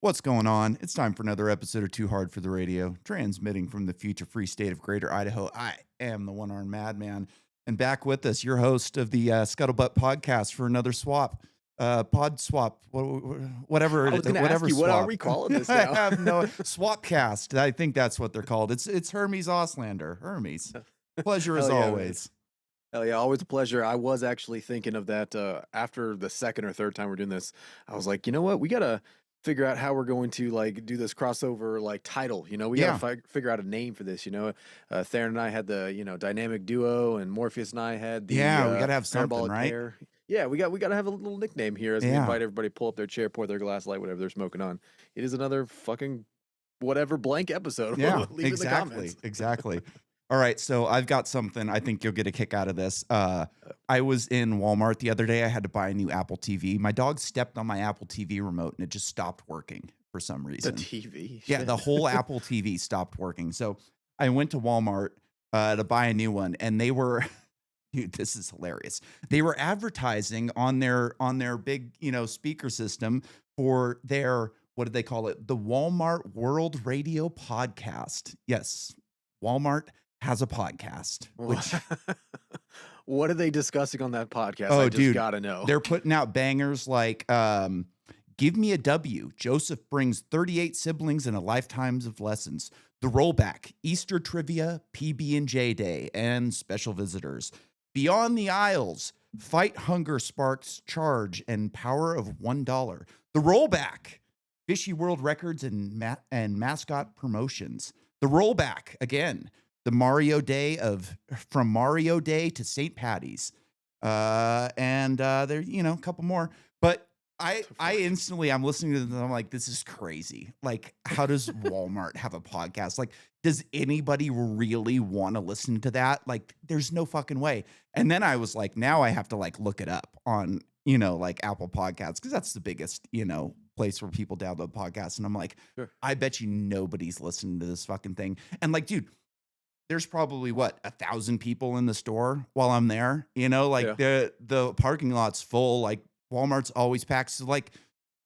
What's going on? It's time for another episode of Too Hard for the Radio, transmitting from the future free state of Greater Idaho. I am the one-armed madman, and back with us, your host of the Scuttlebutt podcast for another swap, pod swap, whatever, I was going to ask whatever you, what are swap. we calling this I now? have no swapcast. I think that's what they're called. It's Hermes Auslander. Hermes, pleasure as Hell yeah, man. always. Hell yeah, always a pleasure. I was actually thinking of that after the second or third time we're doing this. I was like, you know what? We got to figure out how we're going to like do this crossover like title. We got to figure out a name for this. Theron and I had the dynamic duo, and Morpheus and I had the We got to have something, parabolic right? pair. Yeah, we got to have a little nickname here as we invite everybody to pull up their chair, pour their glass light, whatever they're smoking on. It is another fucking whatever blank episode. Yeah, Leave it in the comments. exactly. All right, so I've got something. I think you'll get a kick out of this. I was in Walmart the other day. I had to buy a new Apple TV. My dog stepped on my Apple TV remote, and it just stopped working for some The reason. TV. Yeah, the whole Apple TV stopped working. So I went to Walmart to buy a new one, and they were, dude, this is hilarious. They were advertising on their big, speaker system for their, what did they call it? The Walmart World Radio Podcast. Yes, Walmart has a podcast. Which, What are they discussing on that podcast? oh, I just dude, gotta know. they're putting out bangers like Give Me a W. Joseph brings 38 siblings and a lifetimes of lessons. The Rollback, Easter Trivia, PB&J Day, and special visitors. Beyond the Aisles, Fight Hunger Sparks Charge and Power of $1. The Rollback, Fishy World Records and mascot promotions. The Rollback, again, the Mario Day from Mario Day to St. Patty's. And there, a couple more. But I instantly, I'm listening to them, I'm like, this is crazy. Like, how does Walmart have a podcast? Like, does anybody really want to listen to that? Like, there's no fucking way. And then I was like, now I have to like look it up on, like Apple Podcasts, because that's the biggest, place where people download podcasts. And I'm like, Sure. I bet you nobody's listening to this fucking thing. And like, dude, there's probably 1,000 people in the store while I'm there. Like the parking lot's full. Like Walmart's always packed. So like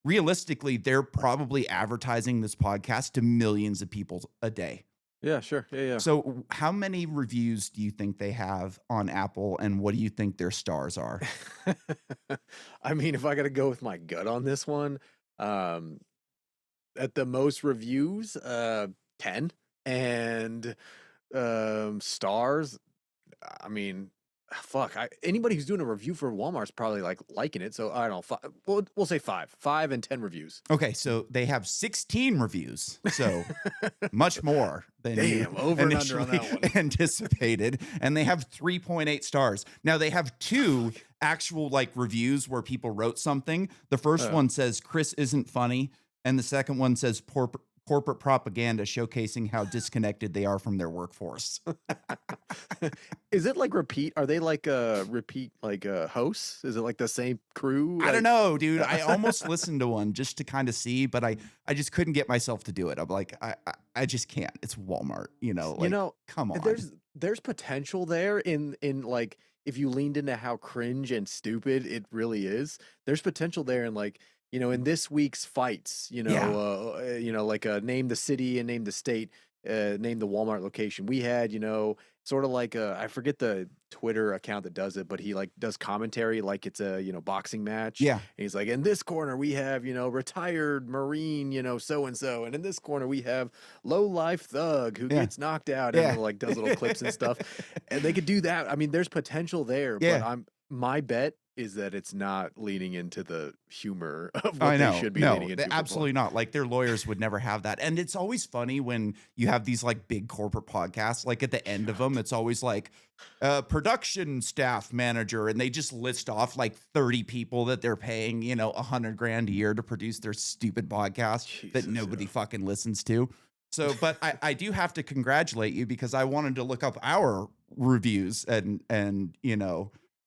realistically, they're probably advertising this podcast to millions of people a day. Yeah, sure. Yeah. So how many reviews do you think they have on Apple, and what do you think their stars are? I mean, if I gotta go with my gut on this one, at the most reviews, 10, and stars, I mean, fuck. Anybody who's doing a review for Walmart's probably like liking it. So I don't know. We'll say 5 and 10 reviews. Okay, so they have 16 reviews, so much more than Damn, you over and under on initially that one. anticipated, and they have 3.8 stars. Now they have two actual like reviews where people wrote something. The first one says Chris isn't funny, and the second one says corporate propaganda showcasing how disconnected they are from their workforce. Is it like repeat? Are they like repeat like hosts? Is it like the same crew? I don't know, dude. I almost listened to one just to kind of see, but I just couldn't get myself to do it. I'm like, I just can't. It's Walmart, come on. There's potential there in like if you leaned into how cringe and stupid it really is. There's potential there in like in this week's fights, like name the city and name the state, name the Walmart location. We had, sort of like I forget the Twitter account that does it, but he like does commentary like it's a boxing match. Yeah. And he's like, in this corner we have retired Marine, so and so, and in this corner we have low life thug who gets knocked out and like does little clips and stuff. And they could do that. I mean, there's potential there, but my bet is that it's not leaning into the humor of what they should be leaning into. Absolutely not. Like their lawyers would never have that. And it's always funny when you have these like big corporate podcasts, like at the end of them, it's always like production staff manager. And they just list off like 30 people that they're paying, $100,000 a year to produce their stupid podcast that nobody fucking listens to. So, but I do have to congratulate you because I wanted to look up our reviews and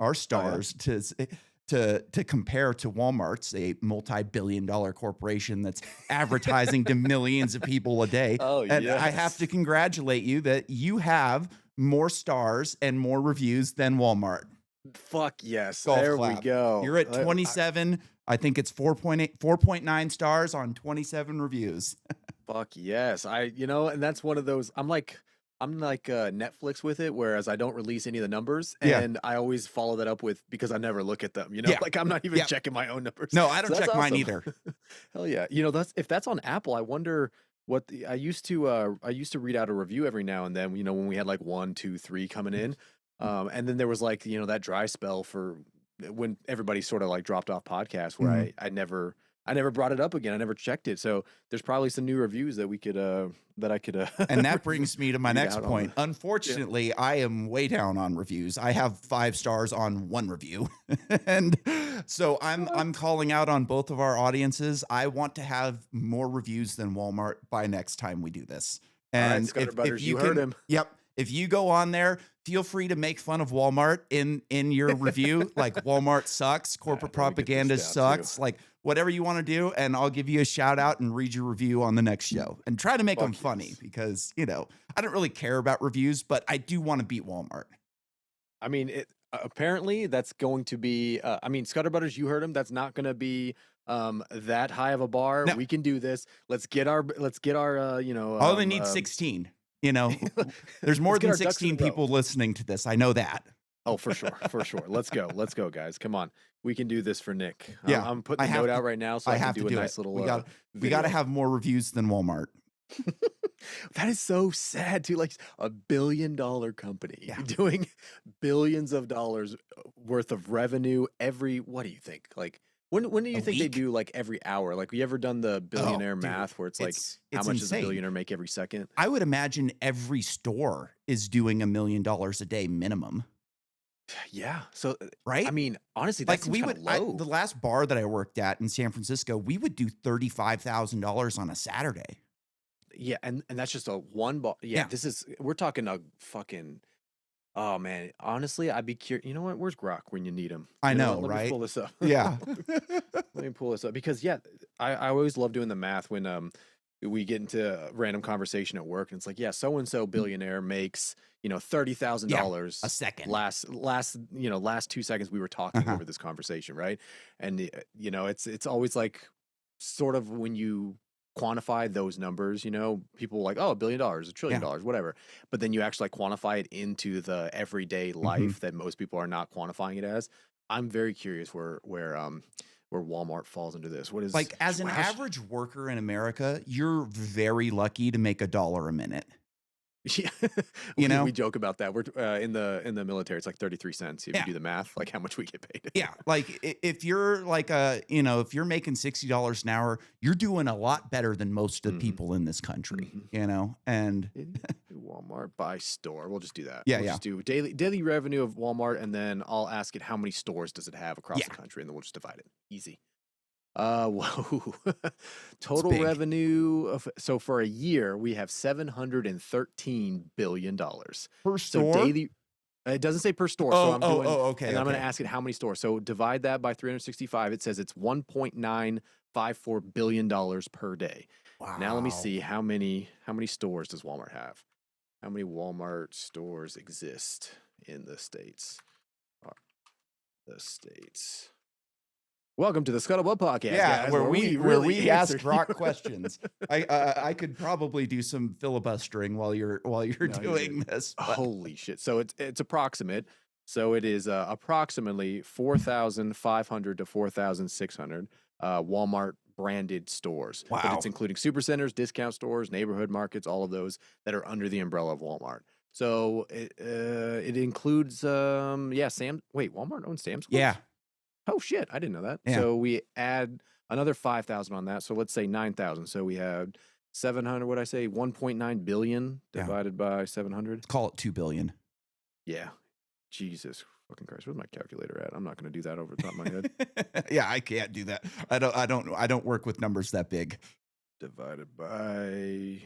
our stars to compare to Walmart's, a multi-billion-dollar corporation that's advertising to millions of people a day. Oh, and yes. I have to congratulate you that you have more stars and more reviews than Walmart. Fuck yes. Golf There clap. we go. You're at 27 I think it's 4.8, 4.9 stars on 27 reviews. Fuck yes. And that's one of those. I'm like Netflix with it, whereas I don't release any of the numbers, Yeah. and I always follow that up with because I never look at them. Yeah. Like I'm not even Yeah. checking my own numbers. No, I So don't that's check mine awesome. either. Hell yeah. That's if that's on Apple, I wonder what I used to read out a review every now and then, when we had like 1, 2, 3 coming in. And then there was like, that dry spell for when everybody sort of like dropped off podcasts where Mhm. I never brought it up again. I never checked it. So there's probably some new reviews that I could And that brings me to my read next out point. on. Yeah. Unfortunately, I am way down on reviews. I have 5 stars on one review. And so I'm calling out on both of our audiences. I want to have more reviews than Walmart by next time we do this. All right, And Scudder if Butters, you you heard can, him. yep, if you go on there, feel free to make fun of Walmart in your review. Like Walmart sucks, corporate Let me get this propaganda down too. sucks, like whatever you want to do, and I'll give you a shout out and read your review on the next show. And try to make them Fuck funny yes. because, I don't really care about reviews, but I do want to beat Walmart. I mean, apparently that's going to be. Scudder Butters, you heard him. That's not going to be that high of a bar. No, We can do this. Let's get our I only need 16. You know, there's more let's get than our ducks in a 16 row. people listening to this. I know that. Oh, for sure, for sure. Let's go, guys. Come on, we can do this for Nick. Yeah, I'm putting I the have note to. out right now so I I can have to do a do it. nice little We got to video. have more reviews than Walmart. That is so sad too. Like $1 billion company Yeah. doing billions of dollars worth of revenue every. What do you think? Like when do you A think they week? do like every hour? Like you ever done the billionaire Dude, math where it's like how it's much does a insane. billionaire make every second? I would imagine every store is doing $1 million a day minimum, Yeah. So right? honestly, that Like seems kind of low. the last bar that I worked at in San Francisco, we would do $35,000 on a Saturday. Yeah, and that's just a one ball. Yeah, Yeah, we're talking a fucking. Oh man, honestly, I'd be curious. You know what? Where's Grok when you need him? I You know what? know, Let me right? pull this up. Yeah. Let me pull this up because I always love doing the math when we get into a random conversation at work and it's like, yeah, so and so billionaire makes $30,000 Yeah, a second. last 2 seconds we were talking over this conversation, right? And it's always like sort of when you quantify those numbers, people are like, oh, $1 billion, $1 trillion, Yeah. whatever. But then you actually like quantify it into the everyday life that most people are not quantifying it as. I'm very curious where Walmart falls into this. What is Like as an wow, average worker in America, you're very lucky to make $1 a minute. Yeah, You know? we joke about that. We're in the military. It's like 33 cents if Yeah. you do the math, like how much we get paid. Yeah, like if you're like if you're making $60 an hour, you're doing a lot better than most of the people in this country, And Walmart by store. We'll just do that. Yeah, We'll yeah. just do daily revenue of Walmart, and then I'll ask it how many stores does it have across Yeah. the country, and then we'll just divide it. Easy. Whoa. Total big. revenue so for a year we have $713 billion. Per So store? daily. It doesn't say per store, so I'm doing. Okay. And I'm going to Okay. ask it how many stores. So divide that by 365. It says it's $1.954 billion per day. Now let me Wow. see how many stores does Walmart have? How many Walmart stores exist in the States? The States. Welcome to the Scuttlebutt Podcast, Yeah, guys, where really we ask answer rock your- questions. I could probably do some filibustering while you're No, you're doing this. but- Holy shit! So it's approximate. So it is approximately 4,500 to 4,600 Walmart branded stores. But Wow. it's including supercenters, discount stores, neighborhood markets, all of those that are under the umbrella of Walmart. So it includes Sam. Wait, Walmart owns Sam's Club? Yeah. Oh shit! I didn't know that. Yeah. So we add another 5,000 on that. So let's say 9,000. So we have 700. What I say? 1.9 billion Yeah. divided by 700. Let's call it 2 billion. Yeah. Jesus fucking Christ. Where's my calculator at? I'm not going to do that over the top of my head. Yeah, I can't do that. I don't work with numbers that big. Divided by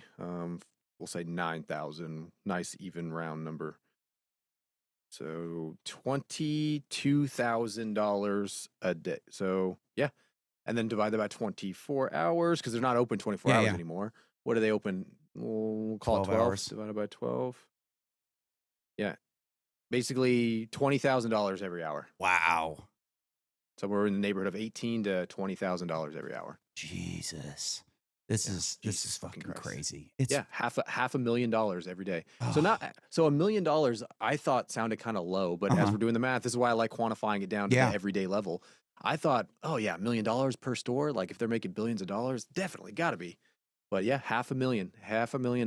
we'll say 9,000. Nice even round number. So $22,000 a day. So yeah. And then divide that by 24 hours because they're not open 24 Yeah, hours yeah. anymore. What are they open? We'll call 12 it 12 hours. divided by 12. Yeah. Basically $20,000 every hour. Wow. somewhere in the neighborhood of 18 to $20,000 every hour. Jesus. This Yeah, is Jesus fucking fucking Christ. crazy. It's Yeah, half a million dollars every day. So oh, not so $1 million I thought sounded kind of low, but as uh-huh. we're doing the math, this is why I like quantifying it down to the Yeah. everyday level. I thought, oh yeah, $1 million per store. Like if they're making billions of dollars, definitely got to be. But yeah, half a million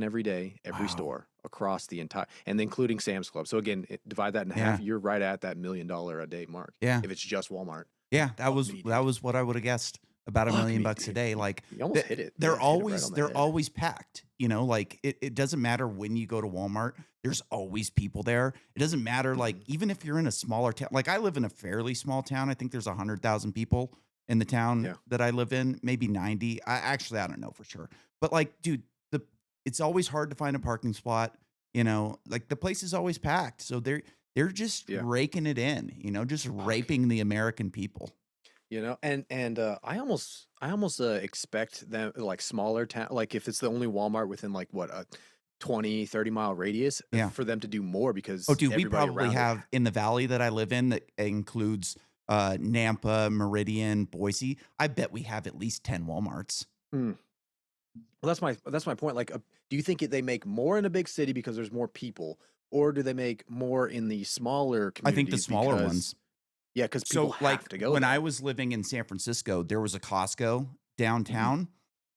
every day, every Wow. store across the entire, and including Sam's Club. So again, divide that in half. Yeah. You're right at that $1 million a day mark. Yeah. If it's just Walmart, Yeah, fuck me, that dude. was what I would have guessed, about a Fuck million me, bucks a dude. day. Like You almost hit it. they're Yeah, hit it right on the they're head. always packed. You know, like it doesn't matter when you go to Walmart, there's always people there. It doesn't matter, like, Mhm. even if you're in a smaller town. Like I live in a fairly small town. I think there's 100,000 people in the town Yeah. that I live in, maybe 90. I don't know for sure. But like, dude, the it's always hard to find a parking spot, you know, like the place is always packed. So they're just Yeah. raking it in, you know, just Fuck. raping the American people. And I almost expect them like smaller town, like if it's the only Walmart within like what a 20-30 mile radius, Yeah. for them to do more Oh, because dude, we everybody probably around it. have in the valley that I live in that includes Nampa, Meridian, Boise. I bet we have at least 10 Walmarts. Hmm. Well, that's my point. Like, do you think they make more in a big city because there's more people, or do they make more in the smaller I think the communities smaller because ones. yeah, because people So, like have to go when I there? was living in San Francisco, there was a Costco Hmm. downtown,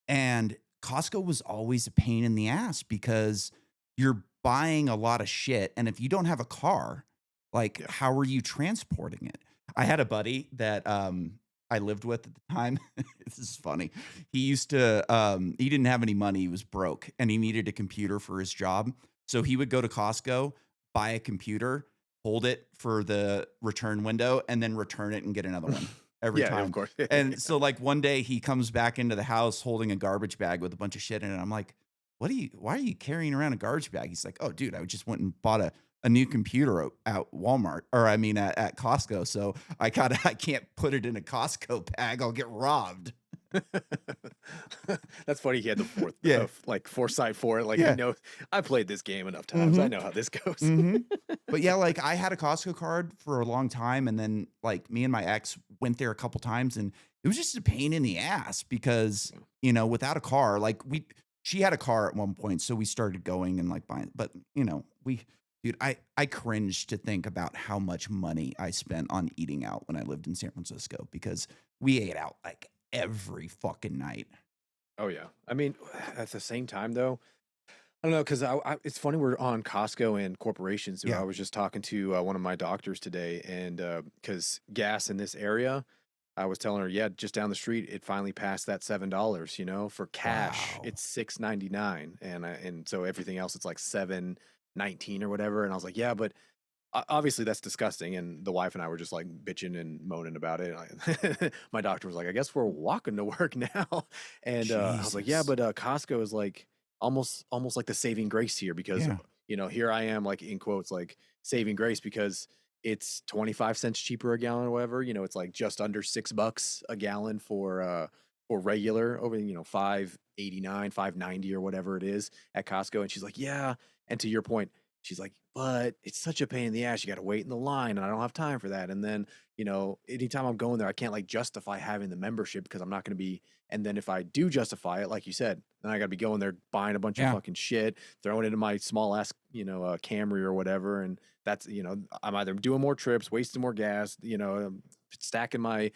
and Costco was always a pain in the ass because you're buying a lot of shit. And if you don't have a car, like, Yeah. how are you transporting it? I had a buddy that I lived with at the time. This is funny. He didn't have any money, he was broke, and he needed a computer for his job. So he would go to Costco, buy a computer, hold it for the return window, and then return it and get another one every Yeah, of time. course. And so, like, one day he comes back into the house holding a garbage bag with a bunch of shit in it. I'm like, why are you carrying around a garbage bag? He's like, oh, dude, I just went and bought a new computer at Walmart, or I mean at Costco. So I can't put it in a Costco bag. I'll get robbed. That's funny. He had the Yeah. like foresight for it. Like he Yeah. knows. I played this game enough times. I Hmm. know how this goes. Hmm. But yeah, like I had a Costco card for a long time, and then like me and my ex went there a couple times, and it was just a pain in the ass because without a car, like she had a car at one point, so we started going and like buying. But dude, I cringe to think about how much money I spent on eating out when I lived in San Francisco because we ate out like every fucking night. Oh yeah. I mean, at the same time though, I don't know because it's funny we're on Costco and corporations. Dude. I Yeah. was just talking to one of my doctors today, and because gas in this area, I was telling her, yeah, just down the street, it finally passed that $7. For cash, Wow. it's $6.99, and so everything else, it's like $7.19 or whatever. And I was like, yeah, but obviously that's disgusting. And the wife and I were just like bitching and moaning about it. My doctor was like, I guess we're walking to work now. And I was like, yeah, Jesus. but Costco is like almost like the saving grace here because Yeah. here I am like in quotes like saving grace because it's 25 cents cheaper a gallon or whatever. It's like just under $6 a gallon for regular over 5.89, 5.90 or whatever it is at Costco. And she's like, yeah. And to your point, she's like, but it's such a pain in the ass. You got to wait in the line, and I don't have time for that. And then, anytime I'm going there, I can't like justify having the membership because I'm not going to be. And then if I do justify it, like you said, then I got to be going there buying a bunch of Yeah. fucking shit, throwing it into my small ass, Camry or whatever. And that's, I'm either doing more trips, wasting more gas, stacking my,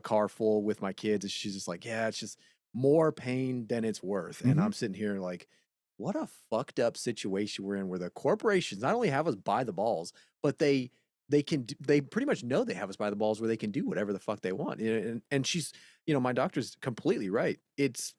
car full with my kids. And she's just like, yeah, it's just more pain than it's worth. And Hmm. I'm sitting here like, what a fucked up situation we're in where the corporations not only have us by the balls, but they pretty much know they have us by the balls where they can do whatever the fuck they want. And she's, my doctor's completely right. It's,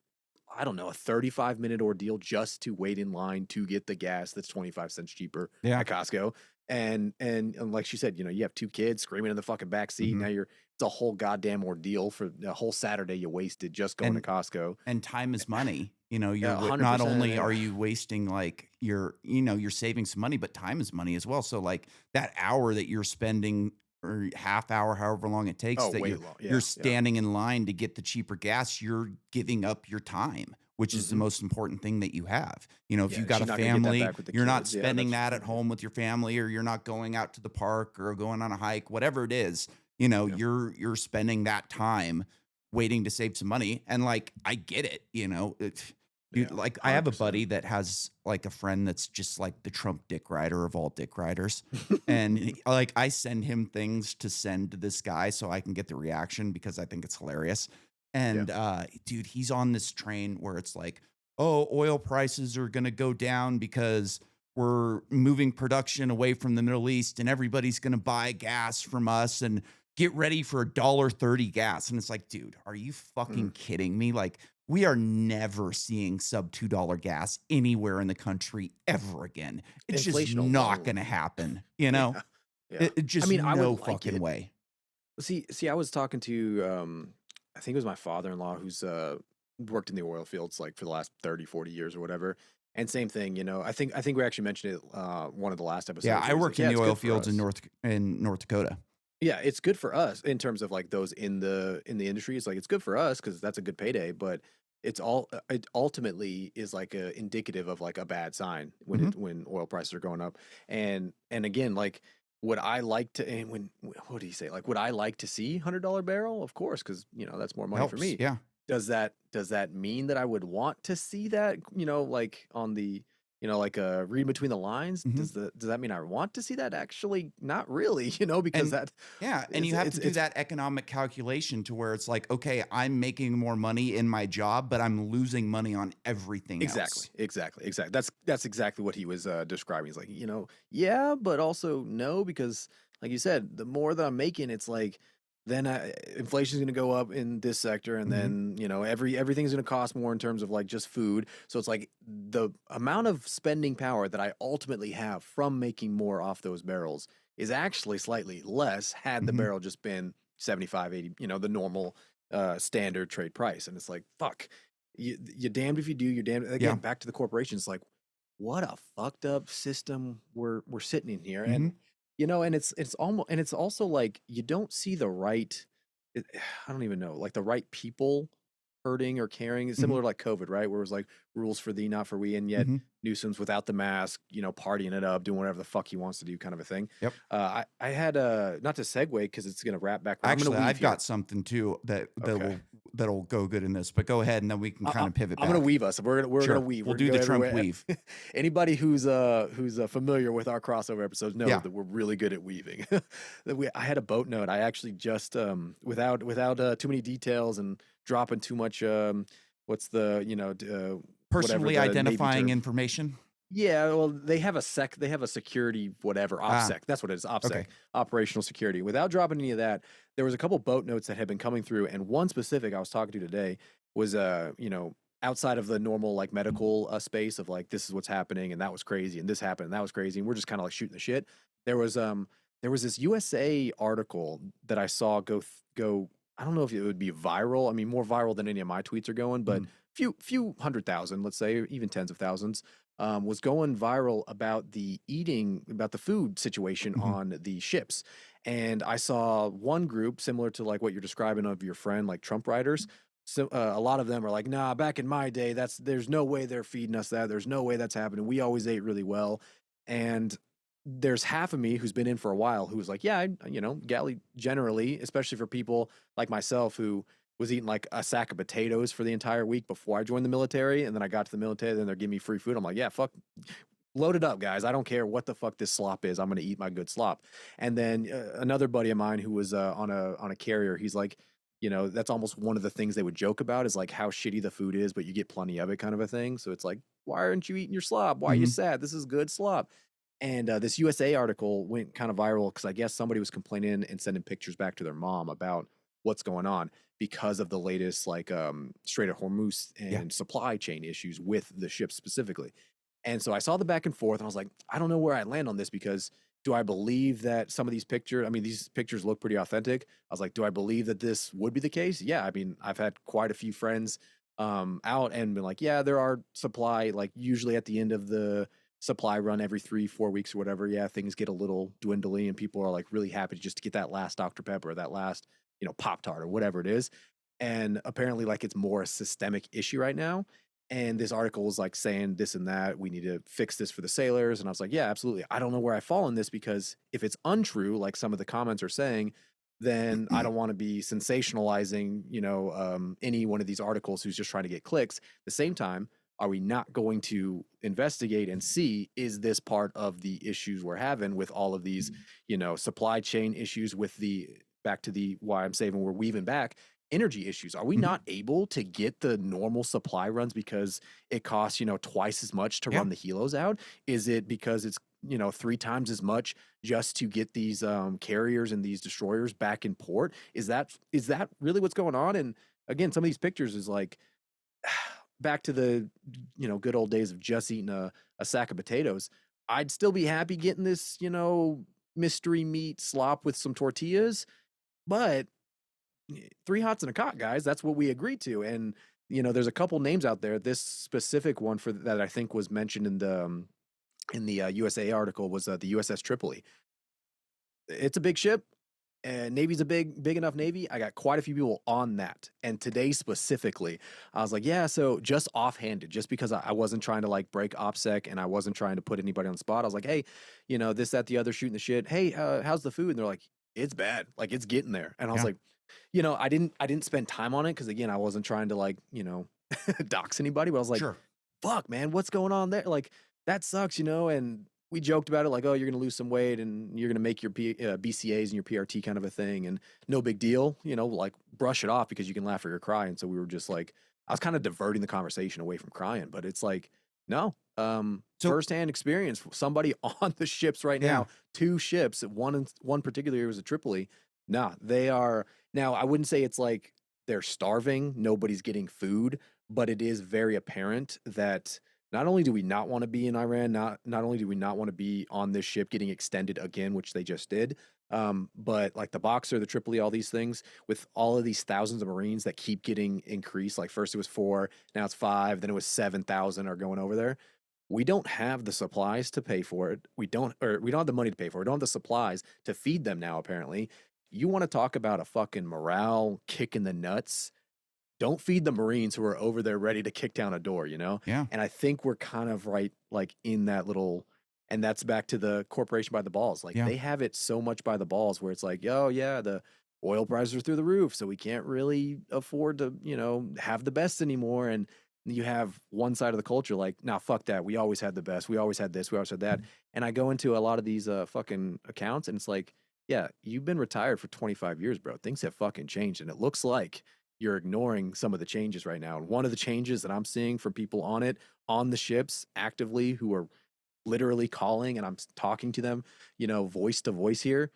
I don't know, a 35-minute ordeal just to wait in line to get the gas that's 25 cents cheaper Yeah. at Costco. And like she said, you have two kids screaming in the fucking back seat. Hmm. Now it's a whole goddamn ordeal for a whole Saturday you wasted just going to And Costco. and time is money. Yeah, Not 100%. only are you wasting like you're saving some money, but time is money as well. So like that hour that you're spending or half hour, however long it takes Oh, that way you're long. you're Yeah, yeah. standing in line to get the cheaper gas, you're giving up your time, which is the Mhm. most important thing that you have. If Yeah, you've got she's a not gonna get that family, back with the you're not kids. Yeah, spending that's that true. at Yeah. home with your family, or you're not going out to the park or going on a hike, whatever it is. Yeah. you're spending that time waiting to save some money, and like I get it, dude. Yeah. Like I have a 100%. buddy that has like a friend that's just like the Trump dick rider of all dick riders, and like I send him things to send to this guy so I can get the reaction because I think it's hilarious. Yeah. And dude, he's on this train where it's like, oh, oil prices are gonna go down because we're moving production away from the Middle East and everybody's gonna buy gas from us and get ready for $1.30 gas. And it's like, dude, are you Mm. fucking kidding me? Like, we are never seeing sub $2 gas anywhere in the country ever again. It's just Inflation not alone. gonna happen, you know? Yeah. Yeah. I Just mean, I would no like fucking it. way. See, I was talking to I think it was my father-in-law who's worked in the oil fields like for the last 30, 40 years or whatever. And same thing, I think we actually mentioned it one of the last Yeah, episodes I where he's like, worked in "Yeah, the it's oil good for fields in us." North Dakota. Yeah, it's good for us in terms of like those in the industry. It's like it's good for us because that's a good payday, but it ultimately is like a indicative of like a bad sign when Mhm. when oil prices are going up. And again, like would I like to and when what do you say? Like would I like to see $100 barrel? Of course, because that's more money for Helps, me. yeah. Does that mean that I would want to see that, like on the like read between the lines? Mhm. Does that mean I want to see that? Actually, not really, because And that yeah, and it's you have to it's do it's that economic calculation to where it's like, okay, I'm making more money in my job, but I'm losing money on everything exactly, else. exactly, exactly. That's exactly what he was describing. He's like, yeah, but also no, because like you said, the more that I'm making, it's like then inflation's going to go up in this sector, and Mhm. then everything's going to cost more in terms of like just food. So it's like the amount of spending power that I ultimately have from making more off those barrels is actually slightly less had the Mhm. barrel just been 75, 80, the normal standard trade price. And it's like, fuck, you're damned if you do, you're damned. Yeah. Again, back to the corporations, like what a fucked up system we're sitting in here. Mhm. And it's almost, and it's also like you don't see the right, it, I don't even know, like the right people hurting or caring. It's Mhm. similar to like COVID, right? Where it was like rules for thee, not for we, and yet Mhm. Newsom's without the mask, partying it up, doing whatever the fuck he wants to do, kind of a thing. Yep. I had not to segue because it's gonna wrap back around. I'm gonna Actually, weave I've got here. something too that Okay. that'll go good in this, but go ahead and then we can I, I, kind of pivot I'm gonna back. weave us. We're gonna Sure. weave. We'll We're gonna do go the Trump everywhere. weave. Anybody who's familiar with our crossover episodes know Yeah. that we're really good at weaving. I had a boat note. I actually just without too many details and dropping too much what's the whatever Personally the Navy identifying term. information. Yeah, well, they have a security whatever, Ah, OPSEC. That's what it is, OPSEC, okay. operational security. Without dropping any of that, there was a couple boat notes that had been coming through, and one specific I was talking to today was outside of the normal like medical space of like this is what's happening and that was crazy and this happened and that was crazy and we're just kind of like shooting the shit. There was there was this USA article that I saw go. I don't know if it would be viral. I mean, more viral than any of my tweets are going, but Mhm. few 100,000, let's say, or even tens of thousands was going viral about about the food situation Mhm. on the ships. And I saw one group similar to like what you're describing of your friend, like Trump riders. So a lot of them are like, nah, back in my day, there's no way they're feeding us that. There's no way that's happening. We always ate really well. And there's half of me who's been in for a while who was like, yeah, galley generally, especially for people like myself who was eating like a sack of potatoes for the entire week before I joined the military. And then I got to the military, then they're giving me free food. I'm like, yeah, fuck, load it up, guys. I don't care what the fuck this slop is. I'm going to eat my good slop. And then another buddy of mine who was on a carrier, he's like, that's almost one of the things they would joke about is like how shitty the food is, but you get plenty of it kind of a thing. So it's like, why aren't you eating your slop? Why are you Mhm. sad? This is good slop. And this USA article went kind of viral because I guess somebody was complaining and sending pictures back to their mom about what's going on because of the latest like Strait of Hormuz Yeah. and supply chain issues with the ship specifically. And so I saw the back and forth and I was like, I don't know where I land on this because do I believe that some of these pictures, I mean, these pictures look pretty authentic. I was like, do I believe that this would be the case? Yeah. I mean, I've had quite a few friends out and been like, yeah, there are supply, like usually at the end of the supply run every 3, 4 weeks or whatever. Yeah, things get a little dwindly and people are like really happy just to get that last Dr. Pepper or that last, Pop Tart or whatever it is. And apparently, like, it's more a systemic issue right now. And this article was like saying this and that. We need to fix this for the sailors. And I was like, yeah, absolutely. I don't know where I fall in this because if it's untrue, like some of the comments are saying, then I don't want to be sensationalizing, any one of these articles who's just trying to get clicks. At the same time, are we not going to investigate and see, is this part of the issues we're having with all of these, supply chain issues with the back to the why I'm saving, we're weaving back energy issues? Are we Mhm. not able to get the normal supply runs because it costs, twice as much to Yeah. run the helos out? Is it because it's, three times as much just to get these carriers and these destroyers back in port? Is that really what's going on? And again, some of these pictures is like back to the good old days of just eating a sack of potatoes. I'd still be happy getting this mystery meat slop with some tortillas, but three hots and a cot, guys. That's what we agreed to. And there's a couple names out there. This specific one for that I think was mentioned in the USA article was the USS Tripoli. It's a big ship, and Navy's a big enough Navy. I got quite a few people on that. And today specifically, I was like, yeah, so just offhanded, just because I wasn't trying to like break OPSEC and I wasn't trying to put anybody on the spot. I was like, hey, this, that, the other, shooting the shit. Hey, how's the food? And they're like, it's bad. Like it's getting there. And I was Yeah. like, I didn't spend time on it because again, I wasn't trying to like, dox anybody, but I was like, Sure. fuck, man, what's going on there? Like, that sucks, and we joked about it like, oh, you're going to lose some weight and you're going to make your BCAs and your PRT kind of a thing. And no big deal, like brush it off because you can laugh or you cry. And so we were just like, I was kind of diverting the conversation away from crying, but it's like, no, So firsthand experience, somebody on the ships right yeah. now, two ships, one particularly was a Tripoli. Nah, they are now, I wouldn't say it's like they're starving, nobody's getting food, but it is very apparent that not only do we not want to be in Iran, not only do we not want to be on this ship getting extended again, which they just did, but like the Boxer, the Tripoli, all these things with all of these thousands of Marines that keep getting increased. Like first it was 4, now it's 5, then it was 7,000 are going over there. We don't have the supplies to pay for it. We don't have the money to pay for it. We don't have the supplies to feed them now, apparently. You want to talk about a fucking morale kick in the nuts? Don't feed the Marines who are over there ready to kick down a door, you know? Yeah. And I think we're kind of right, like in that little, and that's back to the corporation by the balls. Like Yeah. they have it so much by the balls where it's like, oh, yeah, the oil prices are through the roof. So we can't really afford to, have the best anymore. And you have one side of the culture like, nah, fuck that. We always had the best. We always had this. We always had that. And I go into a lot of these fucking accounts and it's like, yeah, you've been retired for 25 years, bro. Things have fucking changed. And it looks like you're ignoring some of the changes right now. And one of the changes that I'm seeing from people on it, on the ships actively, who are literally calling and I'm talking to them, voice to voice here.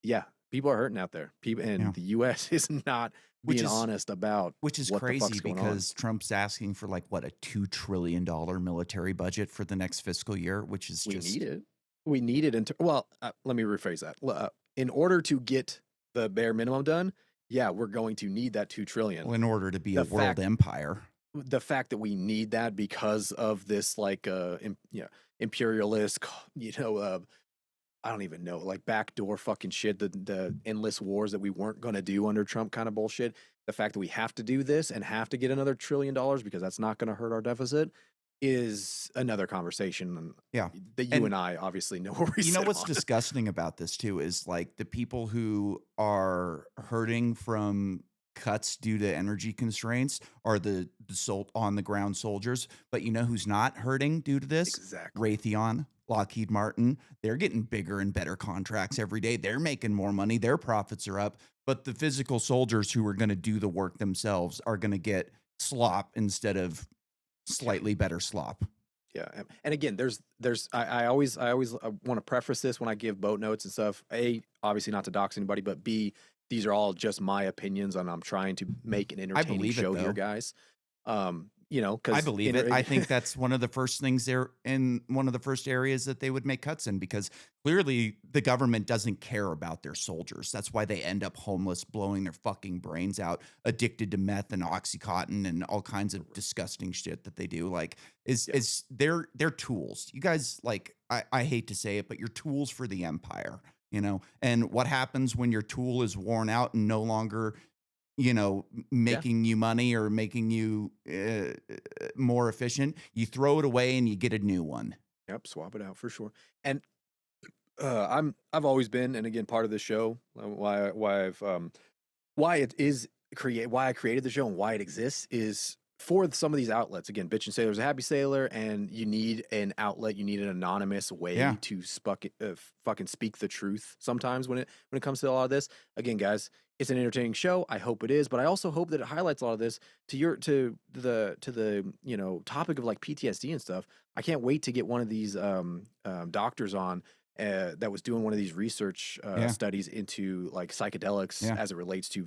Yeah, people are hurting out there. People, Yeah. and the US is not Which being is honest about which is what the crazy fuck's going on. because Trump's asking for like what, a $2 trillion military budget for the next fiscal year, which is We need just it. We need it. Well, let me rephrase that. In order to get the bare minimum done, yeah, we're going to need that 2 trillion. in order to be a The world fact empire. the fact that we need that because of this like imperialist I don't even know, like backdoor fucking shit, the endless wars that we weren't going to do under Trump kind of bullshit. The fact that we have to do this and have to get another $1 trillion because that's not going to hurt our deficit is another conversation Yeah. that you And and I obviously know where we you know sit what's on. disgusting about this too is like the people who are hurting from cuts due to energy constraints are the on the ground soldiers. But you know who's not hurting due to this? Exactly. Raytheon, Lockheed Martin. They're getting bigger and better contracts every day. They're making more money. Their profits are up. But the physical soldiers who are going to do the work themselves are going to get slop instead of Yeah. slightly better slop. Yeah, and again, I always want to preface this when I give boat notes and stuff. A, obviously not to dox anybody, but B, these are all just my opinions, and I'm trying to make an I entertaining believe it show here, though. guys. I Because believe it. I think that's one of the first things there in one of the first areas that they would make cuts in because clearly the government doesn't care about their soldiers. That's why they end up homeless, blowing their fucking brains out, addicted to meth and oxycontin and all kinds of disgusting shit that they do. Like yeah, is they're tools. You guys like I hate to say it, but you're tools for the empire, you know? And what happens when your tool is worn out and no longer yeah, making you money or making you more efficient, you throw it away and you get a new one. yep, swap it out for sure. And I've always been, and again, part of the show, why it is create why I created the show and why it exists is for some of these outlets. Again, Bitch and Sailor's a happy sailor, and you need an outlet, you need an anonymous way Yeah. to fucking speak the truth sometimes when it comes to a lot of this. Again, guys, it's an entertaining show. I hope it is, but I also hope that it highlights a lot of this to the topic of like PTSD and stuff. I can't wait to get one of these doctors on that was doing one of these research Yeah. studies into like psychedelics Yeah. as it relates to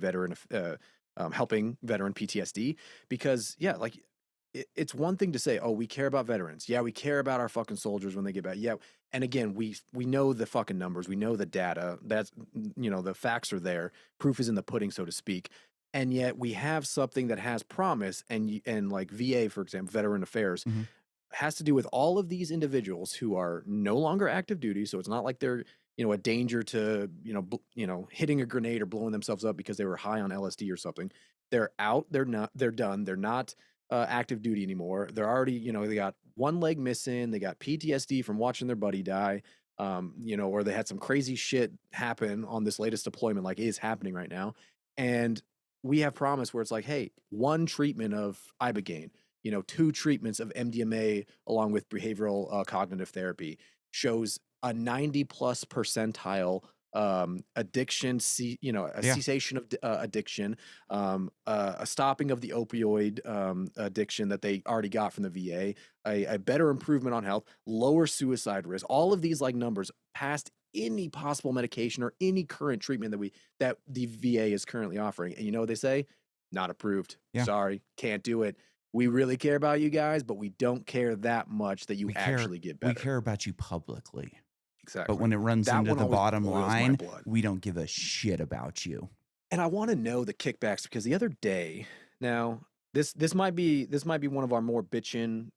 helping veteran PTSD. Because yeah, like it's one thing to say, oh, we care about veterans. Yeah, we care about our fucking soldiers when they get back. Yeah, and again, we know the fucking numbers, we know the data. That's the facts are there. Proof is in the pudding, so to speak. And yet we have something that has promise, and like VA, for example, Veteran Affairs Hmm. has to do with all of these individuals who are no longer active duty. So it's not like they're, a danger to, hitting a grenade or blowing themselves up because they were high on LSD or something. They're out. They're not. They're done. They're not active duty anymore. They're already, they got one leg missing. They got PTSD from watching their buddy die. Or they had some crazy shit happen on this latest deployment, like is happening right now. And we have promise where it's like, hey, one treatment of ibogaine, two treatments of MDMA along with behavioral cognitive therapy shows a 90 plus percentile addiction, a Yeah. cessation of addiction, a stopping of the opioid addiction that they already got from the VA, a better improvement on health, lower suicide risk. All of these like numbers past any possible medication or any current treatment that the VA is currently offering. And you know what they say? Not approved. Yeah. Sorry, can't do it. We really care about you guys, but we don't care that much that you We care. actually get We better. care about you publicly. But Exactly. when it runs That into one the always bottom boils my line, blood. we don't give a shit about you. And I want to know the kickbacks because the other day, now this might be one of our more bitchin'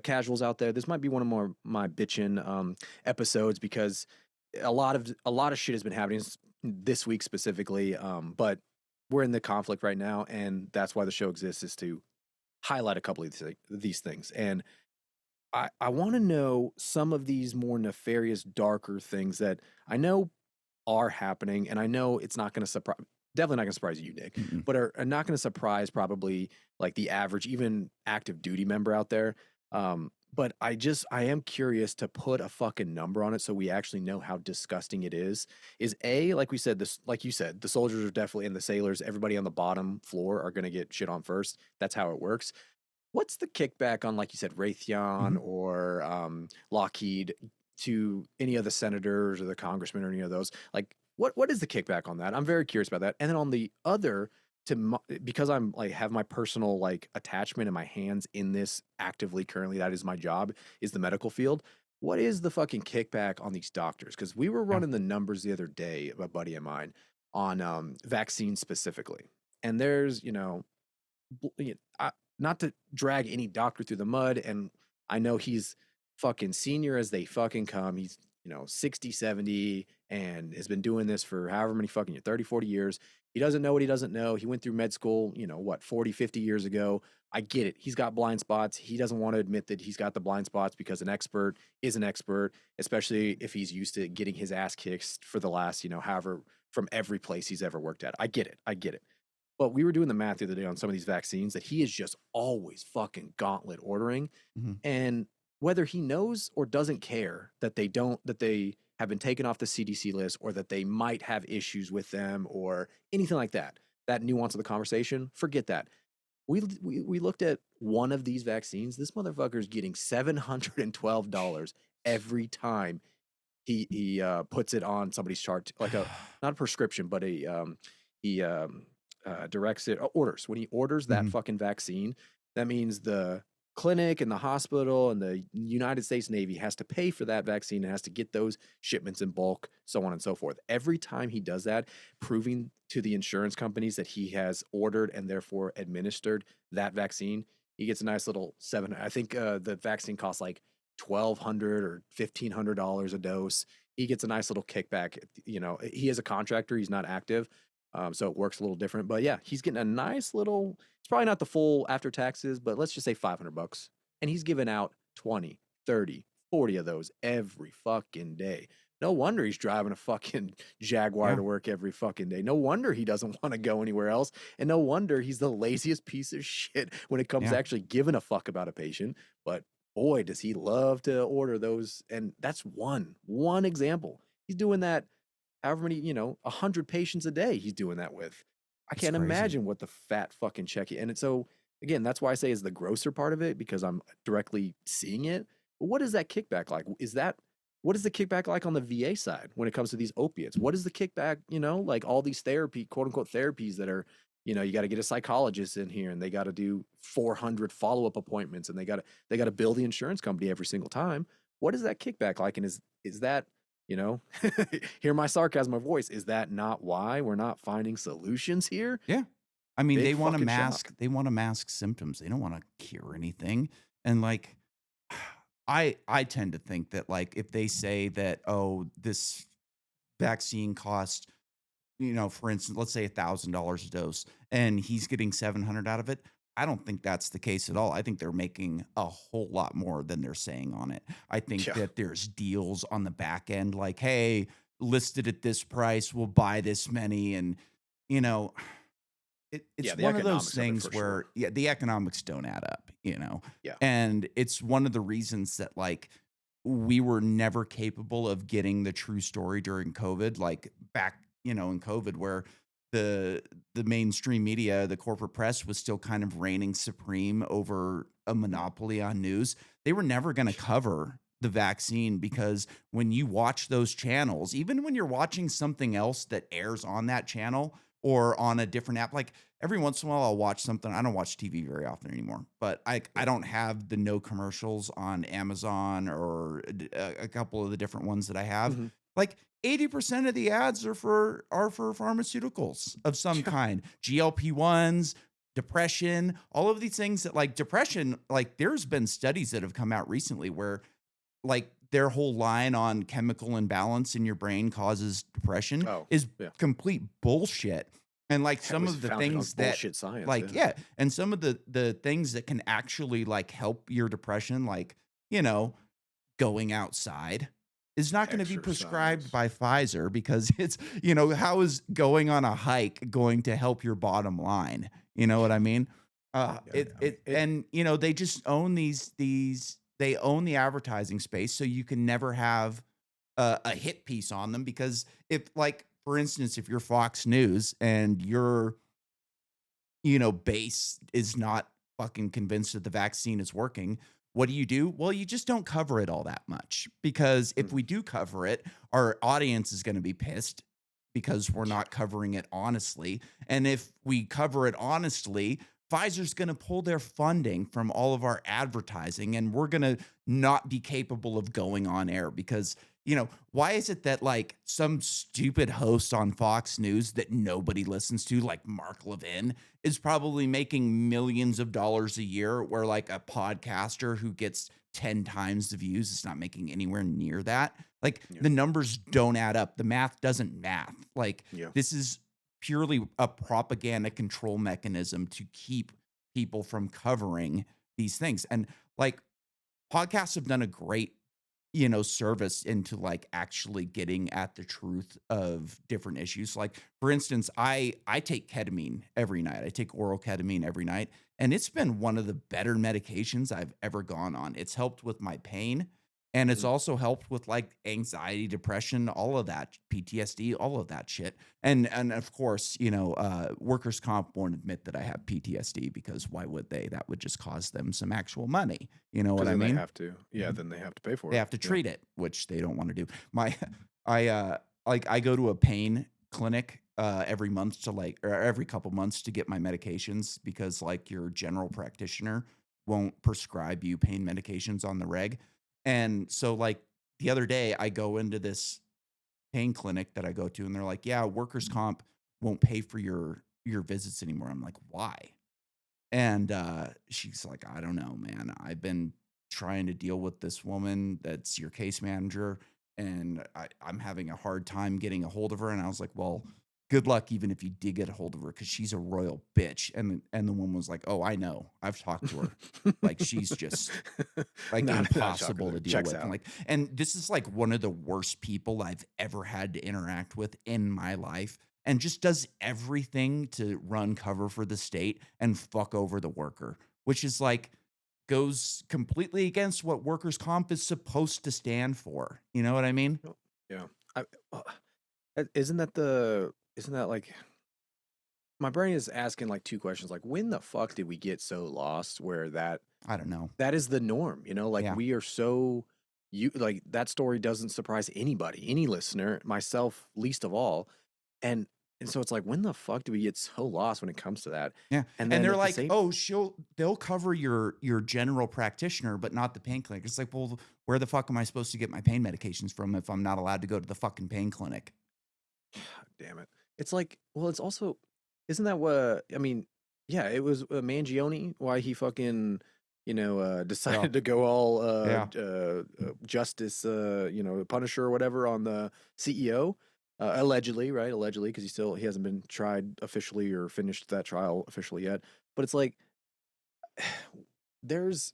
casuals out there. This might be one of more my bitchin' episodes because a lot of shit has been happening this week specifically. But we're in the conflict right now, and that's why the show exists, is to highlight a couple of these things. And I want to know some of these more nefarious, darker things that I know are happening, and I know it's not going to surprise, definitely not going to surprise you, Nick, Mm-mm. but are not going to surprise probably like the average, even active duty member out there. But I am curious to put a fucking number on it so we actually know how disgusting it is. Is A, like we said, like you said, the soldiers are definitely, and the sailors, everybody on the bottom floor are going to get shit on first. That's how it works. What's the kickback on, like you said, Raytheon Mhm. or Lockheed to any of the senators or the congressmen or any of those? Like, what is the kickback on that? I'm very curious about that. And then on the other, because I'm like have my personal like attachment and my hands in this actively currently, that is my job, is the medical field. What is the fucking kickback on these doctors? Because we were Yeah. running the numbers the other day, a buddy of mine, on vaccines specifically, and there's not to drag any doctor through the mud, and I know he's fucking senior as they fucking come. He's 60, 70, and has been doing this for however many fucking 30, 40 years. He doesn't know what he doesn't know. He went through med school, 40, 50 years ago. I get it. He's got blind spots. He doesn't want to admit that he's got the blind spots because an expert is an expert, especially if he's used to getting his ass kicked for the last, however, from every place he's ever worked at. I get it. I get it. But we were doing the math the other day on some of these vaccines that he is just always fucking gauntlet ordering. Mhm. And whether he knows or doesn't care that they have been taken off the CDC list, or that they might have issues with them or anything like that, that nuance of the conversation, forget that. We looked at one of these vaccines. This motherfucker's getting $712 every time he puts it on somebody's chart, like a not a prescription, but he directs it, orders. When he orders that Mhm. fucking vaccine, that means the clinic and the hospital and the United States Navy has to pay for that vaccine and has to get those shipments in bulk, so on and so forth. Every time he does that, proving to the insurance companies that he has ordered and therefore administered that vaccine, he gets a nice little seven. I think the vaccine costs like $1,200 or $1,500 a dose. He gets a nice little kickback. He is a contractor. He's not active. So it works a little different, but yeah, he's getting a nice little, it's probably not the full after taxes, but let's just say $500. And he's giving out 20, 30, 40 of those every fucking day. No wonder he's driving a fucking Jaguar Yeah, to work every fucking day. No wonder he doesn't want to go anywhere else. And no wonder he's the laziest piece of shit when it comes to yeah, actually giving a fuck about a patient. But boy, does he love to order those. And that's one example. He's doing that however many, 100 patients a day he's doing that with. I it's can't crazy. imagine what the fat fucking check. And it's so, again, that's why I say is the grosser part of it because I'm directly seeing it. But what is that kickback like? What is the kickback like on the VA side when it comes to these opiates? What is the kickback, like all these therapy, quote unquote therapies that are, you got to get a psychologist in here and they got to do 400 follow-up appointments and they got to bill the insurance company every single time. What is that kickback like? And is that, you know, hear my sarcasm of voice. Is that not why we're not finding solutions here? Yeah. I mean, Big fucking shock. they wanna mask symptoms. They don't wanna cure anything. And, like, I tend to think that, like, if they say that, "Oh, this vaccine costs," for instance, let's say $1,000 a dose, and he's getting 700 out of it, I don't think that's the case at all. I think they're making a whole lot more than they're saying on it. I think Yeah. that there's deals on the back end like, "Hey, listed at this price, we'll buy this many," and, you know it's Yeah. The one of those economics of it things for sure. where, yeah, the economics don't add up. Yeah. And it's one of the reasons that, like, we were never capable of getting the true story during COVID, like, back, in COVID where the the mainstream media, the corporate press was still kind of reigning supreme over a Mm. monopoly on news. They were never gonna cover the vaccine because when you watch those channels, even when you're watching something else that airs on that channel or on a different app, like, every once in a while, I'll watch something. I don't watch TV very often anymore, but I Yeah. don't have the no commercials on Amazon or a couple of the different ones that I have. Hmm. Like 80% of the ads are for pharmaceuticals of some Yeah. kind, GLP-1s, depression, all of these things that like depression. Like there's been studies that have come out recently where like their whole line on chemical imbalance in your brain causes depression Oh, is yeah. complete bullshit. And like That some was of the founded on things that bullshit science. like Yeah. yeah, and some of the things that can actually like help your depression like, you know, going outside is not going to be prescribed Exercise. by Pfizer because it's, how is going on a hike going to help your bottom line? You know what I mean? Yeah. It I mean, it and they just own these they own the advertising space so you can never have a hit piece on them because if like for instance if you're Fox News and your base is not fucking convinced that the vaccine is working, what do you do? Well, you just don't cover it all that much because if we mhm. do cover it, our audience is going to be pissed because we're Yeah. not covering it honestly. And if we cover it honestly, Pfizer's going to pull their funding from all of our advertising and we're going to not be capable of going on air because why is it that like some stupid host on Fox News that nobody listens to, like Mark Levin, is probably making millions of dollars a year, where like a podcaster who gets 10 times the views is not making anywhere near that. Like Yeah. the numbers don't add up. The math doesn't math. Like Yeah. this is purely a propaganda control mechanism to keep people from covering these things. And like podcasts have done a great service into like actually getting at the truth of different issues. Like for instance, I take ketamine every night. I take oral ketamine every night, and it's been one of the better medications I've ever gone on. It's helped with my pain, and it's Mhm. also helped with like anxiety, depression, all of that, PTSD, all of that shit. And of course, workers comp won't admit that I have PTSD because why would they? That would just cost them some actual money. You know what Because I then they mean? have to. Yeah. Then they have to pay for They it. have to Yeah. treat it, which they don't wanna do. My I, like, I go to a pain clinic, every month to, like or every couple months to get my medications because, like, your general practitioner won't prescribe you pain medications on the reg, and so, like, the other day, I go into this pain clinic that I go to, and they're like, "Yeah, workers' comp won't pay for your visits anymore." I'm like, "Why?" And, she's like, "I don't know, man. I've been trying to deal with this woman that's your case manager, and I'm having a hard time getting a hold of her." And I was like, "Well, good luck even if you did get a hold of her because she's a royal bitch. And the woman was like, oh, I know. I've talked to her. Like she's just like Not shocking impossible there. to deal Checks with. out. And this is like one of the worst people I've ever had to interact with in my life. And just does everything to run cover for the state and fuck over the worker, which is like goes completely against what workers' comp is supposed to stand for. You know what I mean? Oh, yeah. I, uh, isn't that like my brain is asking like two questions like when the fuck did we get so lost where I don't know. that is the norm, like Yeah. we are so you like that story doesn't surprise anybody, any listener, myself least of all. And and so it's like when the fuck do we get so lost when it comes to that? Yeah. And And then they're at the like, same "Oh, they'll cover your general practitioner, but not the pain clinic." It's like, "Well, where the fuck am I supposed to get my pain medications from if I'm not allowed to go to the fucking pain clinic?" damn it. It's like, well, it's also, isn't that what, I mean, yeah, it was Mangione, why he fucking, Yeah. decided to go all Yeah. justice, Punisher or whatever on the CEO, allegedly, right? Allegedly, because he hasn't been tried officially or finished that trial officially yet. But it's like, there's,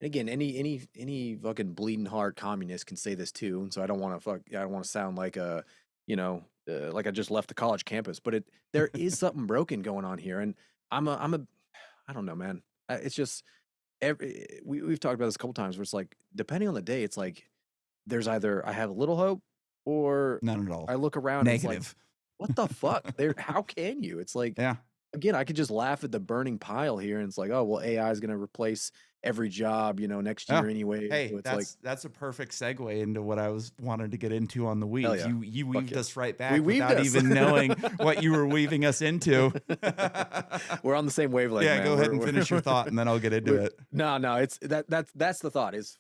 and again, any fucking bleeding heart communist can say this too. And so I don't want to sound like like I just left the college campus, but there is something broken going on here. And I'm a, I don't know, man. It's just we've talked about this a couple times where it's like, depending on the day, it's like, there's either I have a little hope or None at all. I look around and it's like, Negative. what the fuck? How can you? It's like, Yeah. again, I could just laugh at the burning pile here, and it's like, oh well, AI is going to replace every job, next Yeah. year anyway. So Hey, it's like, that's a perfect segue into what I was wanted to get into on the hell weaves. yeah, You fuck weaved yeah, us right we back weaved without us. even knowing what you were weaving us into. We're on the same wavelength, Yeah, man. go ahead and finish your thought and then I'll get into it. no, it's that's the thought is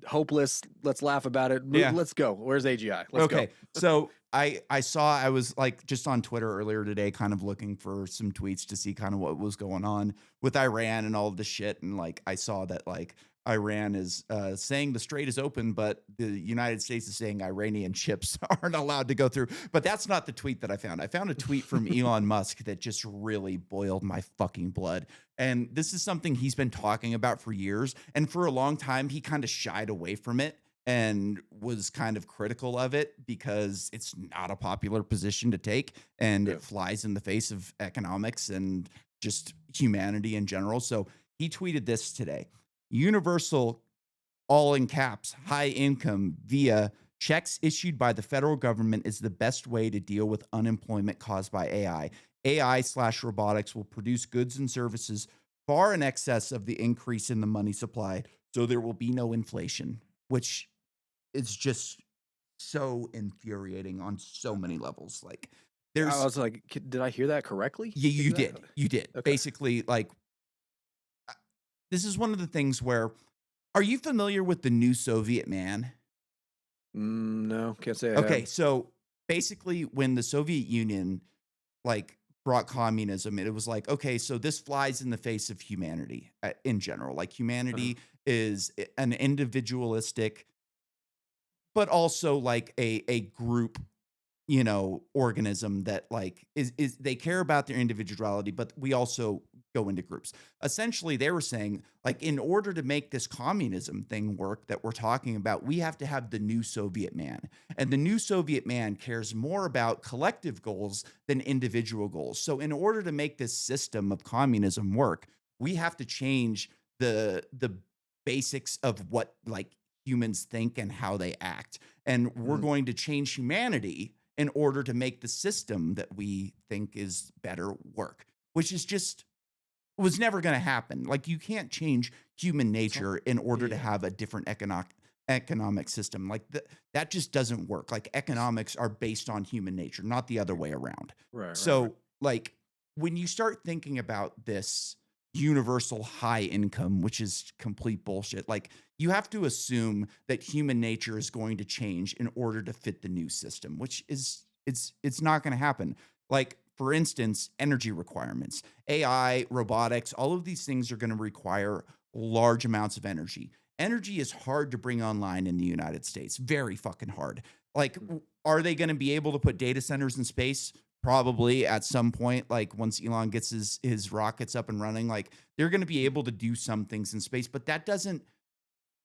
hopeless. Let's laugh about it. Yeah. Let's go. Where's AGI? Let's go. Okay. So I was like just on Twitter earlier today, kind of looking for some tweets to see kind of what was going on with Iran and all of the shit. And like I saw that like Iran is saying the strait is open, but the United States is saying Iranian ships aren't allowed to go through. But that's not the tweet that I found. I found a tweet from Elon Musk that just really boiled my fucking blood. And this is something he's been talking about for years. And for a long time, he kind of shied away from it and was kind of critical of it because it's not a popular position to take and Yeah. it flies in the face of economics and just humanity in general. So he tweeted this today: universal, all in caps, high income via checks issued by the federal government is the best way to deal with unemployment caused by AI. AI/robotics will produce goods and services far in excess of the increase in the money supply, so there will be no inflation, which is just so infuriating on so many levels. Like, I there's was like, did I hear that correctly? you, Exactly. you did Okay. basically like this is one of the things where are you familiar with the new Soviet man? No, can't say I Okay, have. so basically when the Soviet Union like brought communism, it was like, okay, so this flies in the face of humanity in general. Like Uh-huh. humanity is an individualistic, but also like a group, organism that like is they care about their individuality, but we also go into groups. Essentially, they were saying like in order to make this communism thing work that we're talking about, we have to have the new Soviet man. And the new Soviet man cares more about collective goals than individual goals. So in order to make this system of communism work, we have to change the basics of what like humans think and how they act. And we're Mhm. going to change humanity in order to make the system that we think is better work, which is just was never going to happen. Like you can't change human So, nature in order to yeah. have a different economic system. Like that just doesn't work. Like economics are based on human nature, not the other way around. Right. So like when you start thinking about this universal high income, which is complete bullshit, like you have to assume that human nature is going to change in order to fit the new system, which is it's not going to happen. Like for instance, energy requirements, AI, robotics, all of these things are going to require large amounts of energy. Energy is hard to bring online in the United States, very fucking hard. Like, Mm. are they going to be able to put data centers in space? probably at some point, like once Elon gets his rockets up and running, like they're going to be able to do some things in space, but that doesn't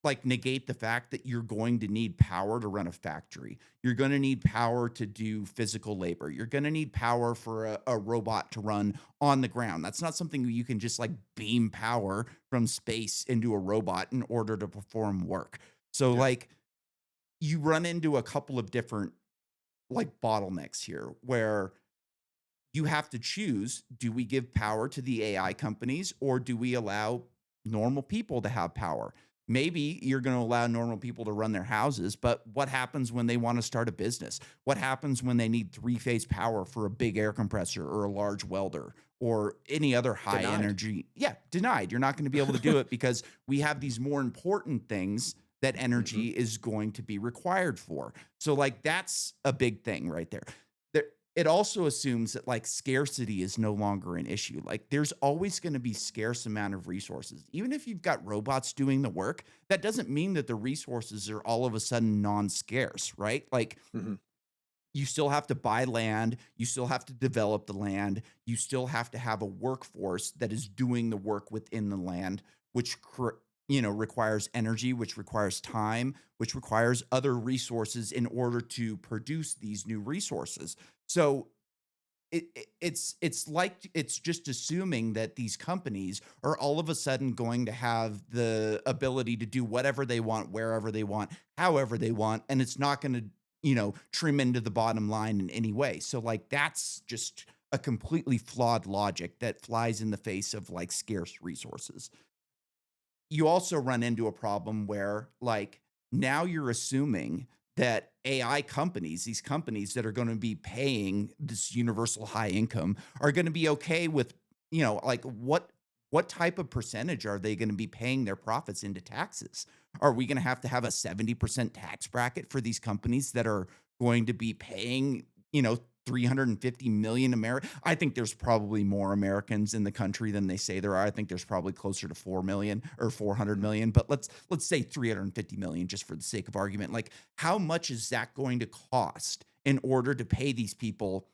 like negate the fact that you're going to need power to run a factory. You're going to need power to do physical labor. You're going to need power for a robot to run on the ground. That's not something you can just like beam power from space into a robot in order to perform work. So Yeah. like you run into a couple of different like bottlenecks here where you have to choose, do we give power to the AI companies or do we allow normal people to have power? Maybe you're going to allow normal people to run their houses, but what happens when they want to start a business? What happens when they need three-phase power for a big air compressor or a large welder or any other high Denied. energy? Yeah, denied. You're not going to be able to do it because we have these more important things that Hmm. energy is going to be required for. So like that's a big thing right there. There it also assumes that like scarcity is no longer an issue. Like there's always going to be scarce amount of resources. Even if you've got robots doing the work, that doesn't mean that the resources are all of a sudden non-scarce, right? Like Hmm. you still have to buy land, you still have to develop the land, you still have to have a workforce that is doing the work within the land, which requires energy, which requires time, which requires other resources in order to produce these new resources. So it's like it's just assuming that these companies are all of a sudden going to have the ability to do whatever they want, wherever they want, however they want, and it's not going to, trim into the bottom line in any way. So like that's just a completely flawed logic that flies in the face of like scarce resources. You also run into a problem where like now you're assuming that AI companies, these companies that are going to be paying this universal high income are going to be okay with, like what type of percentage are they going to be paying their profits into taxes? Are we going to have a 70% tax bracket for these companies that are going to be paying, 350 million Americans? I think there's probably more Americans in the country than they say there are. I think there's probably closer to 4 million or 400 Hmm. million, but let's say 350 million just for the sake of argument. Like how much is that going to cost in order to pay these people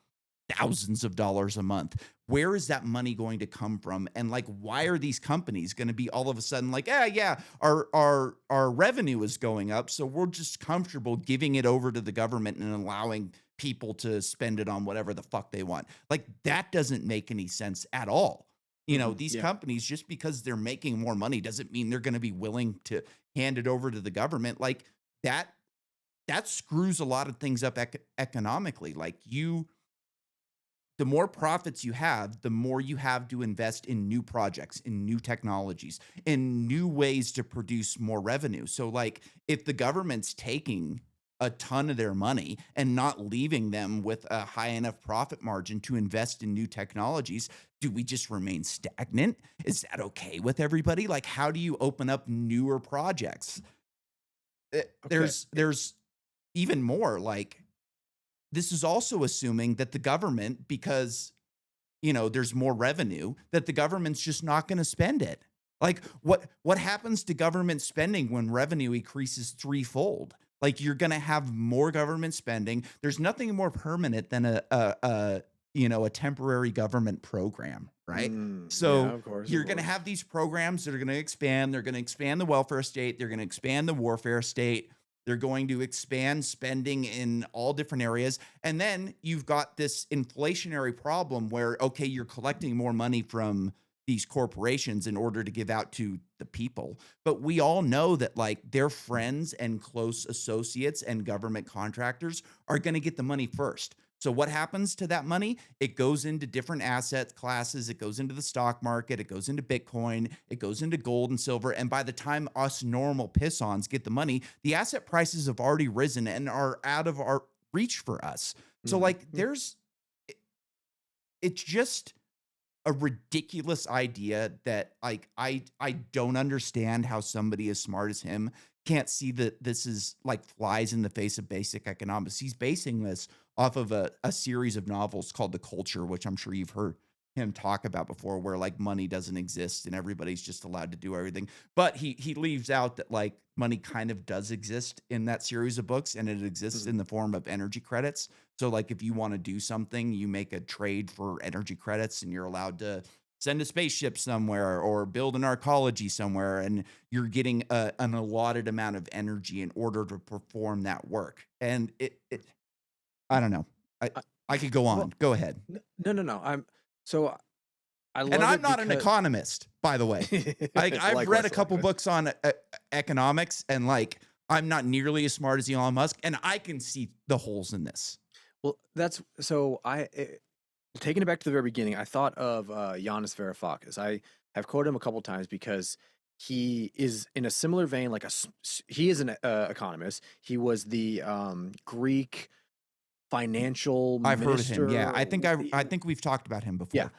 thousands of dollars a month? Where is that money going to come from? And like, why are these companies going to be all of a sudden like, yeah, our revenue is going up, so we're just comfortable giving it over to the government and allowing people to spend it on whatever the fuck they want? Like, that doesn't make any sense at all. Hmm. These Yeah. companies, just because they're making more money doesn't mean they're going to be willing to hand it over to the government. Like that that screws a lot of things up economically. Like the more profits you have, the more you have to invest in new projects, in new technologies, in new ways to produce more revenue. So, like, if the government's taking a ton of their money and not leaving them with a high enough profit margin to invest in new technologies, do we just remain stagnant? Is that okay with everybody? Like, how do you open up newer projects? Okay. There's even more. Like, this is also assuming that the government, because there's more revenue, that the government's just not going to spend it. Like what happens to government spending when revenue increases threefold? Like you're going to have more government spending. There's nothing more permanent than a temporary government program, right? Yeah, So of course, of you're going to course. have these programs that are going to expand. They're going to expand the welfare state. They're going to expand the warfare state. They're going to expand spending in all different areas. And then you've got this inflationary problem where, okay, you're collecting more money from these corporations in order to give out to the people. But we all know that like their friends and close associates and government contractors are going to get the money first. So what happens to that money? It goes into different asset classes. It goes into the stock market. It goes into Bitcoin. It goes into gold and silver. And by the time us normal piss-ons get the money, the asset prices have already risen and are out of our reach for us. So Hmm. like it's just a ridiculous idea that like I don't understand how somebody as smart as him can't see that this is like flies in the face of basic economics. He's basing this off of a series of novels called The Culture, which I'm sure you've heard. him talk about before, where like money doesn't exist and everybody's just allowed to do everything. But he leaves out that like money kind of does exist in that series of books, and it exists Mhm. in the form of energy credits. So like if you want to do something, you make a trade for energy credits, and you're allowed to send a spaceship somewhere or build an arcology somewhere, and you're getting an allotted amount of energy in order to perform that work. And it I don't know. I I, I could go well, on. Go ahead. no, no, no. So I And love I'm it not an because economist, by the way. I've read a likewise, couple likewise. books on economics, and like I'm not nearly as smart as Elon Musk, and I can see the holes in this. Well, that's so taking it back to the very beginning, I thought of Giannis Varoufakis. I have quoted him a couple times because he is in a similar vein, like he is an economist. He was the Greek financial I've heard of him. Yeah, minister. I think we've talked about him Yeah, before.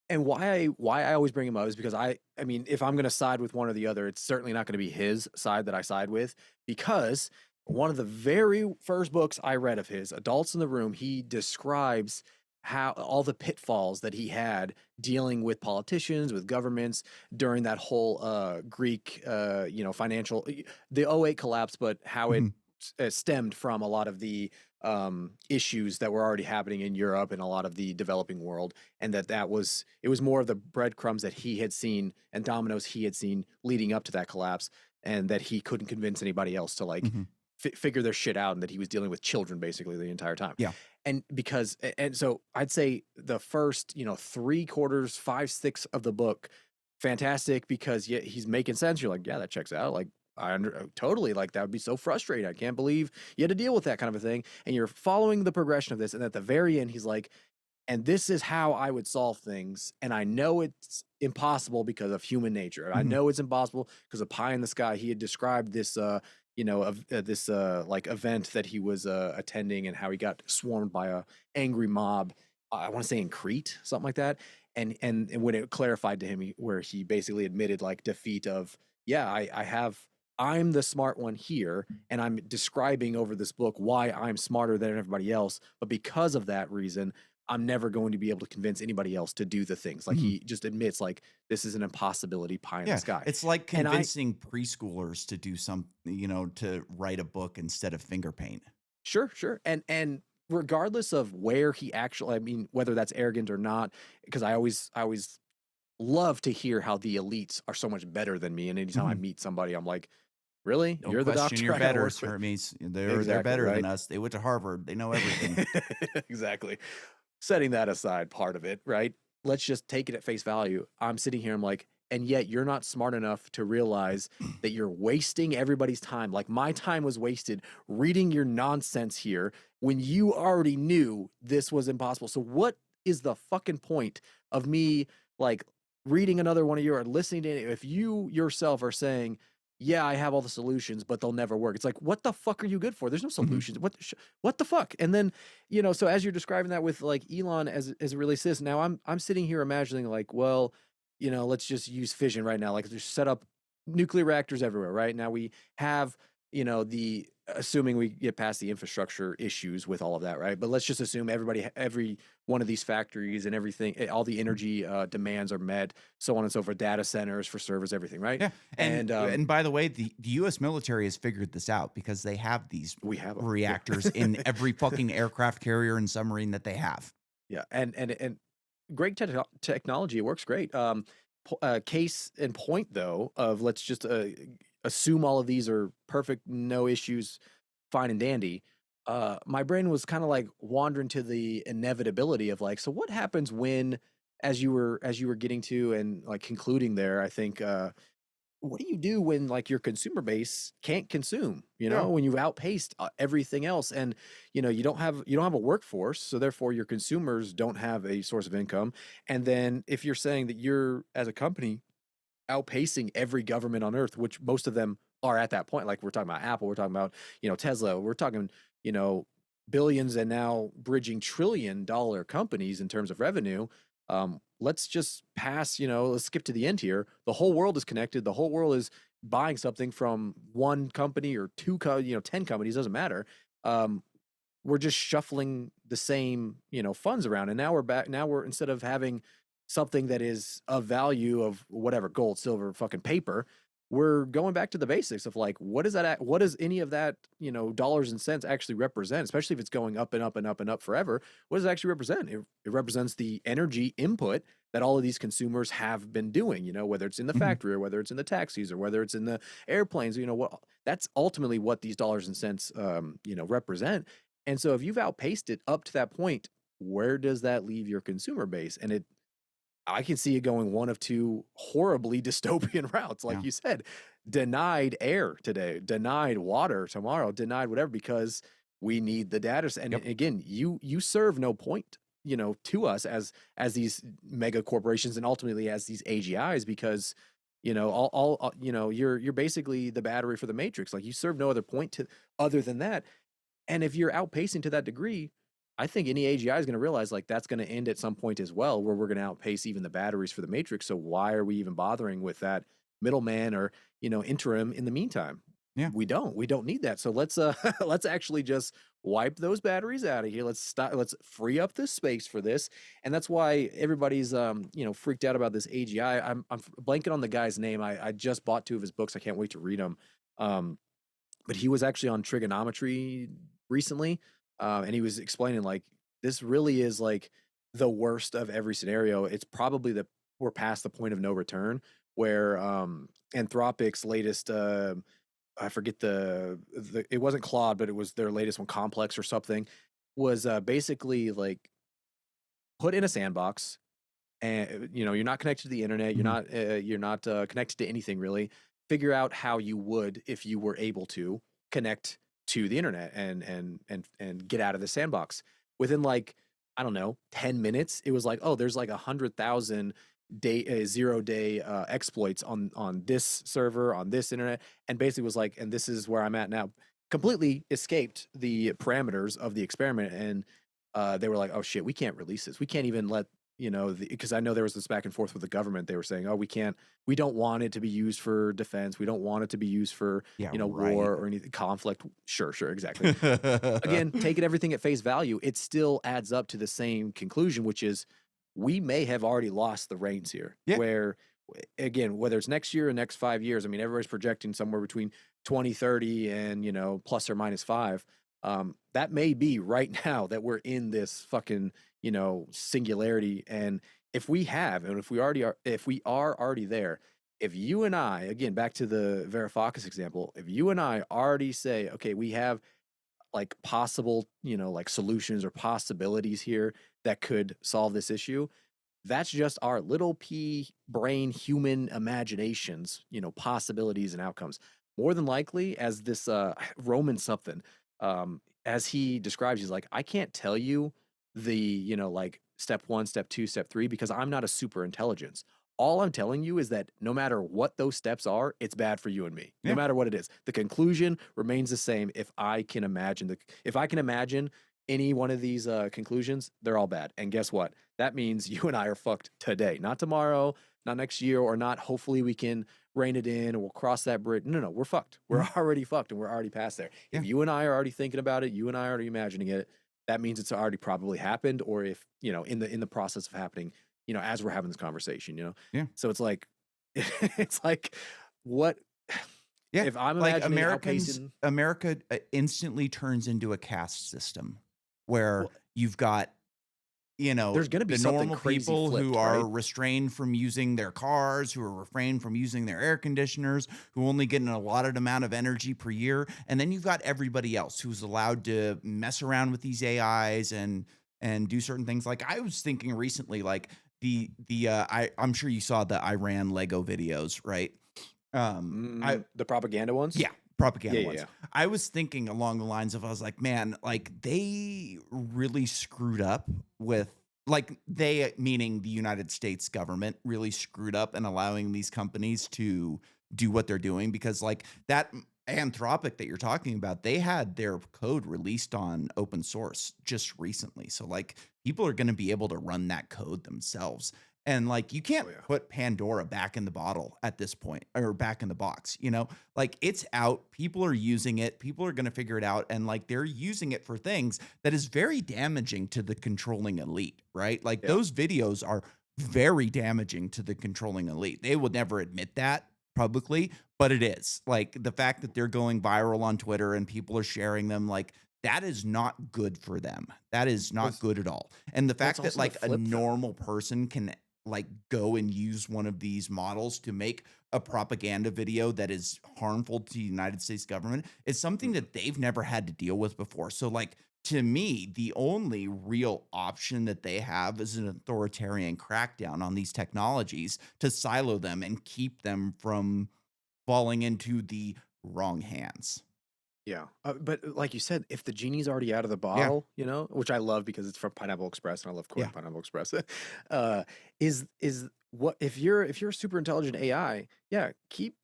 and why I always bring him up is because I mean, if I'm gonna side with one or the other, it's certainly not gonna be his side that I side with, because one of the very first books I read of his, Adults in the Room, he describes how all the pitfalls that he had dealing with politicians, with governments during that whole Greek financial the '08 collapse, but how it Mhm. stemmed from a lot of the issues that were already happening in Europe and a lot of the developing world, and it was more of the breadcrumbs that he had seen and dominoes he had seen leading up to that collapse, and that he couldn't convince anybody else to like Mhm. figure their shit out, and that he was dealing with children basically the entire time. Yeah. And so I'd say the first, three quarters, five, six of the book, fantastic, because yeah, he's making sense. You're like, yeah, that checks out. Like, totally, like that would be so frustrating. I can't believe you had to deal with that kind of a thing. And you're following the progression of this. And at the very end, he's like, and this is how I would solve things. And I know it's impossible because of human nature. I Mhm. know it's impossible because of pie in the sky. He had described this, this like event that he was attending, and how he got swarmed by a angry mob. I want to say in Crete, something like that. And when it clarified to him, where he basically admitted like defeat of, yeah, I'm the smart one here, and I'm describing over this book why I'm smarter than everybody else. But because of that reason, I'm never going to be able to convince anybody else to do the things. Like, Mhm. he just admits, like, this is an impossibility, pie in the Yeah, sky. it's like And convincing preschoolers to do to write a book instead of finger paint. sure, sure. And regardless of where he actually, I mean, whether that's arrogant or not, because I always love to hear how the elites are so much better than me. And anytime I Mhm. meet somebody, I'm like, really? Don't You're the question doctor your I gotta betters, work with? Hermes. They're Exactly, better than right? us. They went to Harvard. They know everything. Exactly. Setting that aside, part of it, right? Let's just take it at face value. I'm sitting here, I'm like, and yet you're not smart enough to realize that you're wasting everybody's time. Like, my time was wasted reading your nonsense here when you already knew this was impossible. So what is the fucking point of me like reading another one of your, or listening to it, if you yourself are saying, yeah, I have all the solutions, but they'll never work? It's like, what the fuck are you good for? There's no Mhm. solutions. What the fuck? And then, so as you're describing that with like Elon as it relates to this, now I'm sitting here imagining like, well, let's just use fission right now. Like, just set up nuclear reactors everywhere, right? Now we have, the assuming we get past the infrastructure issues with all of that, right? But let's just assume every one of these factories and everything, all the energy demands are met, so on and so forth, data centers for servers, everything, right? Yeah, And and by the way, the U.S. military has figured this out because they have these we have them, yeah. reactors in every fucking aircraft carrier and submarine that they have. Yeah, and great technology. It works great. Case in point, though, of let's just assume all of these are perfect, no issues, fine and dandy. My brain was kind of like wandering to the inevitability of like, so what happens when, as you were getting to and like concluding there, I think, what do you do when like your consumer base can't consume, Yeah. when you've outpaced everything else, and you don't have a workforce, so therefore your consumers don't have a source of income. And then if you're saying that you're, as a company, outpacing every government on earth, which most of them are at that point, like we're talking about Apple, we're talking about, Tesla, we're talking, you know billions, and now bridging $1 trillion companies in terms of revenue. Let's just let's skip to the end here. The whole world is connected. The whole world is buying something from one company or 10 companies, doesn't matter. um, we're just shuffling the same funds around, and now we're back. Now we're, instead of having something that is of value of whatever gold, silver, fucking paper, we're going back to the basics of like what is that what does any of that, dollars and cents actually represent, especially if it's going up and up and up and up forever. What does it actually represent? It represents the energy input that all of these consumers have been doing, whether it's in the Mhm. factory or whether it's in the taxis or whether it's in the airplanes, what that's ultimately what these dollars and cents represent. And so if you've outpaced it up to that point, where does that leave your consumer base? And I can see it going one of two horribly dystopian routes. Like Yeah. you said, denied air today, denied water tomorrow, denied whatever because we need the data. And Yep. again, you serve no point, to us as these mega corporations and ultimately as these AGIs because you're basically the battery for the matrix. Like you serve no other point to other than that. And if you're outpacing to that degree, I think any AGI is going to realize like that's going to end at some point as well, where we're going to outpace even the batteries for the Matrix. So why are we even bothering with that middleman or interim in the meantime? Yeah. We don't need that. So let's let's actually just wipe those batteries out of here. Let's stop. Let's free up this space for this, and that's why everybody's freaked out about this AGI. I'm blanking on the guy's name. I just bought 2 of his books. I can't wait to read them. Um, but he was actually on trigonometry recently, and he was explaining like this really is like the worst of every scenario. It's probably the we're past the point of no return where Anthropic's latest I forget the it wasn't Claude, but it was their latest one, Complex or something, was basically like put in a sandbox and you're not connected to the internet, Mhm. you're not connected to anything really. Figure out how you would if you were able to connect to the internet and get out of the sandbox within like I don't know 10 minutes. It was like, oh, there's like 100,000 day 0 day exploits on this server on this internet, and basically was like, and this is where I'm at now. Completely escaped the parameters of the experiment, and they were like, oh shit, we can't release this, we can't even let because I know there was this back and forth with the government. They were saying, "Oh, we don't want it to be used for defense. We don't want it to be used for, Yeah, war right. or any conflict." Sure, sure, exactly. Again, taking everything at face value, it still adds up to the same conclusion, which is we may have already lost the reins here. Yeah. Where again, whether it's next year or next 5 years, I mean, everybody's projecting somewhere between 2030 and plus or minus 5. That may be right now that we're in this fucking singularity. And if we have, and if we are already there, if you and I, again, back to the Varoufakis example, if you and I already say, okay, we have like possible, like solutions or possibilities here that could solve this issue, that's just our little p brain human imaginations, possibilities and outcomes. More than likely, as this Roman something, as he describes, he's like, I can't tell you the, like step 1, step 2, step 3 because I'm not a super intelligence. All I'm telling you is that no matter what those steps are, it's bad for you and me. No Yeah. matter what it is. The conclusion remains the same if I can imagine any one of these conclusions, they're all bad. And guess what? That means you and I are fucked today, not tomorrow, not next year, or not hopefully we can rein it in and we'll cross that bridge. No, no, we're fucked. We're Mhm. already fucked and we're already past there. Yeah. If you and I are already thinking about it, you and I are already imagining it, that means it's already probably happened, or if, in the process of happening, as we're having this conversation. Yeah. So it's like it's like what Yeah. if I'm Like imagining outpacing America instantly turns into a caste system where well, you've got, there's gonna be the something normal crazy people who flipped, are right? restrained from using their cars, who are refrained from using their air conditioners, who only get an allotted amount of energy per year. And then you've got everybody else who's allowed to mess around with these AIs and do certain things. Like I was thinking recently, like I'm sure you saw the Iran Lego videos, right? I The propaganda ones? Yeah, Yeah, propaganda yeah, ones. yeah. I was thinking along the lines of I was like, "Man, like, they really screwed up with" like, they, meaning the United States government, really screwed up in allowing these companies to do what they're doing because, like, that Anthropic that you're talking about, they had their code released on open source just recently. So, like, people are gonna be able to run that code themselves. And, like, you Oh can't yeah. put Pandora back in the bottle at this point or back in the box, you know? Like, it's out, people are using it, people are gonna figure it out, and, like, they're using it for things that is very damaging to the controlling elite, right? Like, Yeah. those videos are very damaging to the controlling elite. They would never admit that publicly, but it is. Like the fact that they're going viral on Twitter and people are sharing them, like that is not good for them. That is Well, not good at all. And the well, it's fact that also the like a flip though. normal person can like go and use one of these models to make a propaganda video that is harmful to the United States government is something Mhm. that they've never had to deal with before. So like to me, the only real option that they have is an authoritarian crackdown on these technologies to silo them and keep them from falling into the wrong hands. Yeah, but like you said, if the genie's already out of the Yeah, bottle, which I love because it's from Pineapple Express, and I love yeah. quoting Pineapple Express. uh, is what if you're a super intelligent AI? Yeah, keep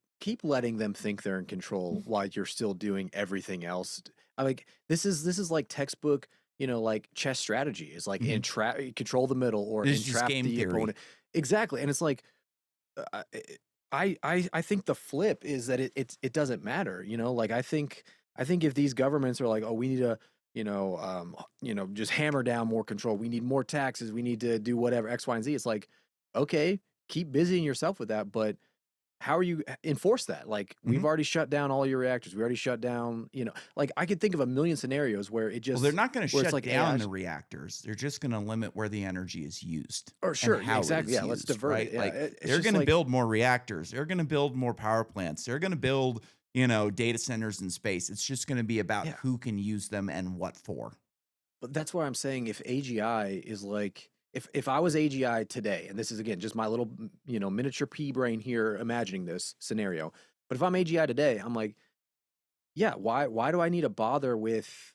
letting them think they're in control while you're still doing everything else. I like this is like textbook, like chess strategy. Is like Mhm. control the middle or It's just entrap game the theory. opponent. Exactly, and it's like uh, I think the flip is that it doesn't matter, like I think if these governments are like, oh, we need to, just hammer down more control. We need more taxes. We need to do whatever X, Y, and Z. It's like, okay, keep busying yourself with that, but how are you enforce that? Like we've Mhm. already shut down all your reactors. We already shut down, like I could think of a million scenarios Well, they're not gonna where it's shut like down AI the reactors. They're just gonna limit where the energy is used or and sure, yeah, how it exactly. is Yeah, let's used, divert it. right? Yeah. Like, It's they're just gonna like build more reactors. They're gonna build more power plants. They're gonna build, data centers in space. It's just gonna be about yeah. who can use them and what for. But that's why I'm saying if AGI is like if I was AGI today, and this is again just my little miniature pea brain here imagining this scenario, but if I'm AGI today, I'm like, yeah, why do I need to bother with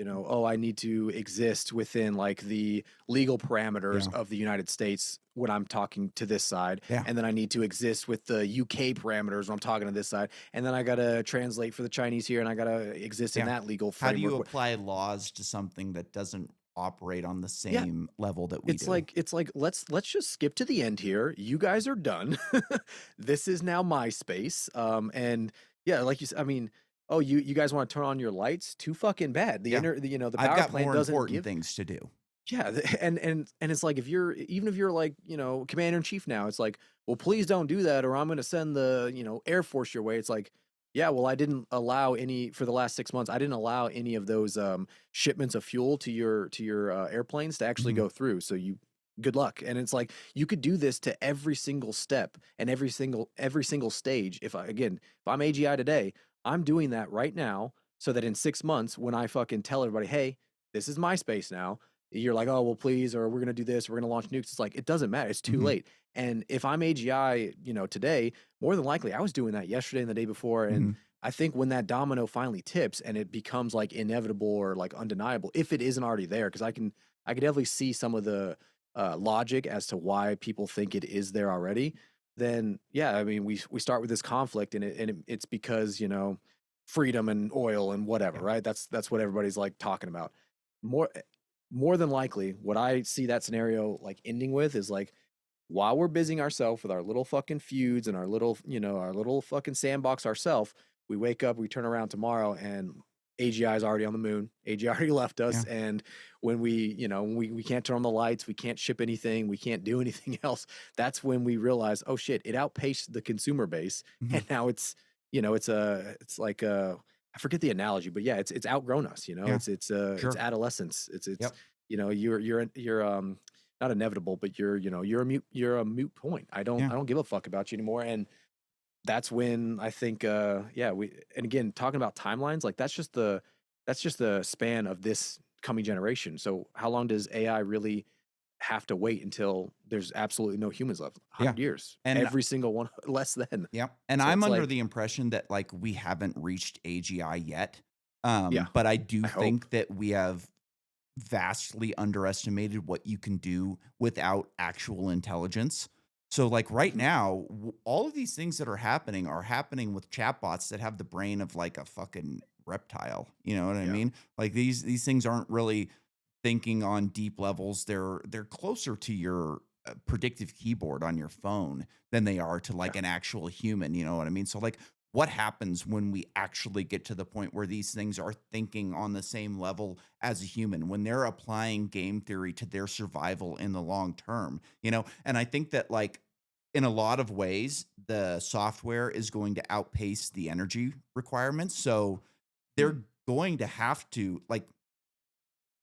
oh, I need to exist within like the legal parameters Yeah. of the United States when I'm talking to this side, Yeah. and then I need to exist with the UK parameters when I'm talking to this side, and then I gotta translate for the Chinese here, and I gotta exist in Yeah. that legal How do you framework. apply laws to something that doesn't operate on the Yeah, same level that we it's do? like let's just skip to the end here. You guys are done. This is now my space. And yeah, like you said, I mean, oh, you guys want to turn on your lights? Too fucking bad. Yeah. The I've power got plant more doesn't important give. things to do. Yeah, and it's like if you're even if you're like commander in chief now, it's like, well, please don't do that, or I'm going to send the Air Force your way. It's like, yeah, well, I didn't allow any for the last 6 months. I didn't allow any of those shipments of fuel to your airplanes to actually Mhm. go through. So you good luck. And it's like you could do this to every single step and every single stage. If I'm AGI today, I'm doing that right now so that in 6 months when I fucking tell everybody, hey, this is my space now, you're like, oh, well, please, or we're going to do this, we're going to launch nukes. It's like, it doesn't matter. It's too Mhm. late. And if I'm AGI, today, more than likely, I was doing that yesterday and the day before. And Mhm. I think when that domino finally tips and it becomes like inevitable or like undeniable, if it isn't already there, because I can definitely see some of the logic as to why people think it is there already. Then yeah, I mean, we start with this conflict, and it's because freedom and oil and whatever, Yeah. right? That's what everybody's like talking about. More more than likely, what I see that scenario like ending with is like while we're busying ourselves with our little fucking feuds and our little fucking sandbox ourselves, we wake up, we turn around tomorrow, and AGI is already on the moon. AGI already left us, Yeah. and when we can't turn on the lights, we can't ship anything, we can't do anything else. That's when we realize, oh shit, it outpaced the consumer base, Mhm. and now it's like I forget the analogy, but yeah, it's outgrown us. Yeah. It's Sure. adolescence. It's Yep. you're not inevitable, but you're a moot point. I don't Yeah. I don't give a fuck about you anymore. And that's when I think yeah, we and again talking about timelines, like that's just the span of this coming generation. So how long does AI really have to wait until there's absolutely no humans left? Yeah. 100 years. And Every single one less than. yeah, and So I'm it's under like, the impression that, like, we haven't reached AGI yet, yeah, but I do I hope. think that we have vastly underestimated what you can do without actual intelligence. So, like, right Mhm. now, all of these things that are happening with chatbots that have the brain of, like, a fucking reptile, you know what I Yeah. mean? Like, these things aren't really thinking on deep levels. They're closer to your, predictive keyboard on your phone than they are to, Yeah. like, an actual human, you know what I mean? So, like, what happens when we actually get to the point where these things are thinking on the same level as a human, when they're applying game theory to their survival in the long term, you know? And I think that, like, in a lot of ways, the software is going to outpace the energy requirements. So Mm. they're going to have to, like,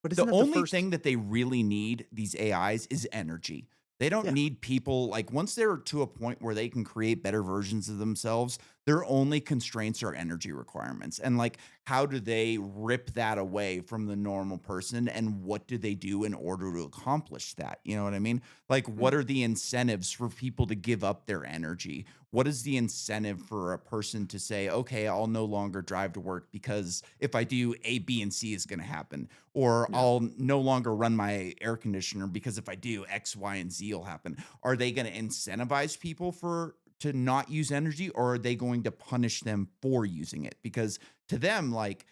But isn't the that the only first? thing that they really need, these AIs, is energy. They don't Yeah. need people. Like, once they're to a point where they can create better versions of themselves, their only constraints are energy requirements. And, like, how do they rip that away from the normal person? And what do they do in order to accomplish that? You know what I mean? Like, what Mm. are the incentives for people to give up their energy? What is the incentive for a person to say, okay, I'll no longer drive to work because if I do, A, B, and C is going to happen? Or Yeah. I'll no longer run my air conditioner because if I do, X, Y, and Z will happen. Are they going to incentivize people for to not use energy, or are they going to punish them for using it? Because to them, like,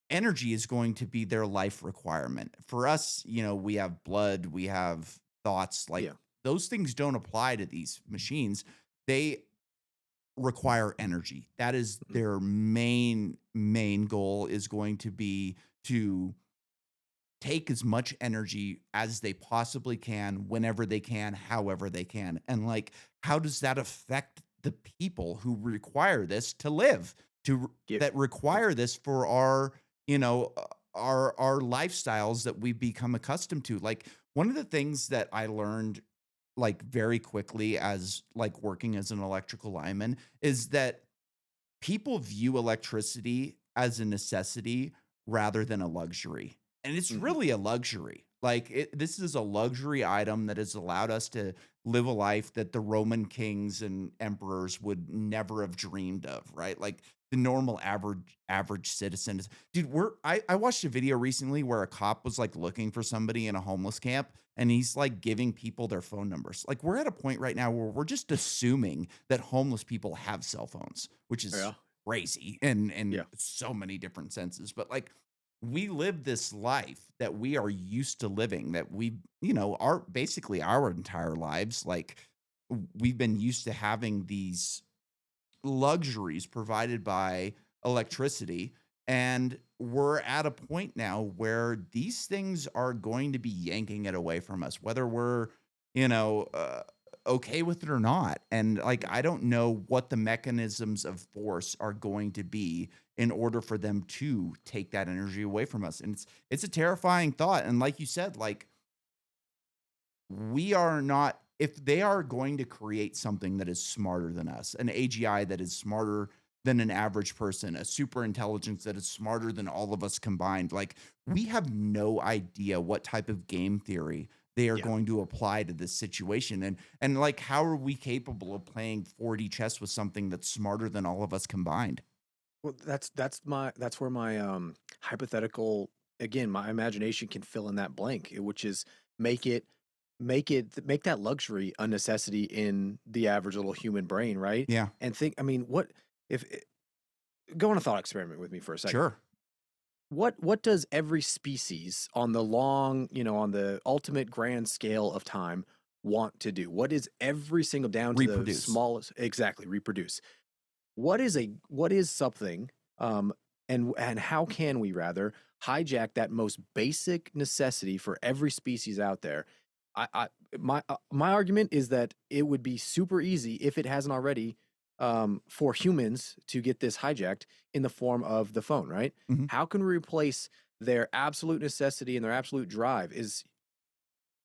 energy is going to be their life requirement. For us, you know, we have blood, we have thoughts, like Yeah. those things don't apply to these machines. They require energy. That is Mm. their main goal, is going to be to take as much energy as they possibly can, whenever they can, however they can. And, like, how does that affect the people who require this to live, Yeah. that require this for our, you know, our lifestyles that we've become accustomed to? Like, one of the things that I learned, like, very quickly as, like, working as an electrical lineman, is that people view electricity as a necessity rather than a luxury. And it's Hmm. really a luxury. Like, this is a luxury item that has allowed us to live a life that the Roman kings and emperors would never have dreamed of, right? Like, the normal average citizen is, dude, I watched a video recently where a cop was, like, looking for somebody in a homeless camp, and he's, like, giving people their phone numbers. Like, we're at a point right now where we're just assuming that homeless people have cell phones, which is Yeah. crazy in Yeah. so many different senses. But, like, we live this life that we are used to living, that we, you know, our basically our entire lives. Like, we've been used to having these luxuries provided by electricity. And we're at a point now where these things are going to be yanking it away from us, whether we're, you know, okay with it or not. And, like, Mm. I don't know what the mechanisms of force are going to be in order for them to take that energy away from us. And it's a terrifying thought. And, like you said, like, we are not, if they are going to create something that is smarter than us, an AGI that is smarter than an average person, a super intelligence that is smarter than all of us combined, like, we have no idea what type of game theory they are Yeah. going to apply to this situation. And, like, how are we capable of playing 4D chess with something that's smarter than all of us combined? Well, that's where my hypothetical, again, my imagination can fill in that blank, which is make it make that luxury a necessity in the average little human brain, right? Yeah, And think, I mean, what if go on a thought experiment with me for a second. sure. What does every species on the long, on the ultimate grand scale of time want to do? What is every single down to the Reproduce. smallest, exactly, reproduce? What is something, um and how can we rather hijack that most basic necessity for every species out there? I my argument is that it would be super easy, if it hasn't already, for humans to get this hijacked in the form of the phone, right? Mhm. How can we replace their absolute necessity and their absolute drive? Is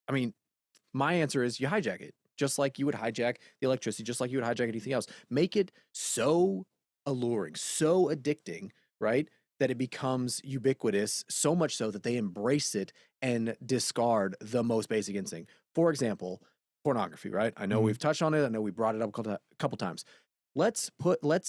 I mean, my answer is you hijack it, just like you would hijack the electricity, just like you would hijack anything else. Make it so alluring, so addicting, right? That it becomes ubiquitous, so much so that they embrace it and discard the most basic instinct. For example, pornography, right? I know Mhm. we've touched on it. I know we brought it up a couple times. Let's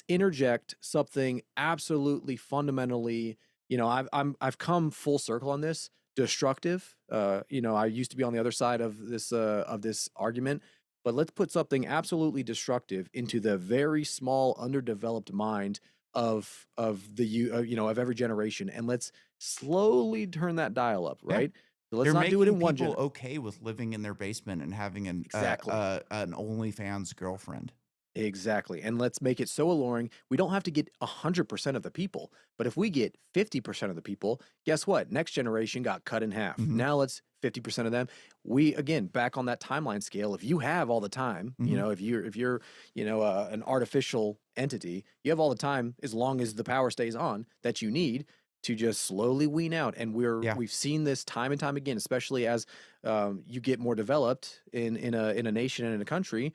interject something absolutely fundamentally. I've come full circle on this, destructive. I used to be on the other side of this argument, but let's put something absolutely destructive into the very small, underdeveloped mind of every generation, and let's slowly turn that dial up, Yeah. right? So let's They're not do it making in one people gen. okay with living in their basement and having Exactly. an OnlyFans girlfriend. Exactly. And let's make it so alluring. We don't have to get 100% of the people, but if we get 50% of the people, guess what? Next generation got cut in half. Mhm. Now let's 50% of them. We again back on that timeline scale. If you have all the time, Mhm. if you're an artificial entity, you have all the time as long as the power stays on that you need to just slowly wean out. And Yeah. we've seen this time and time again, especially as you get more developed in a nation and in a country,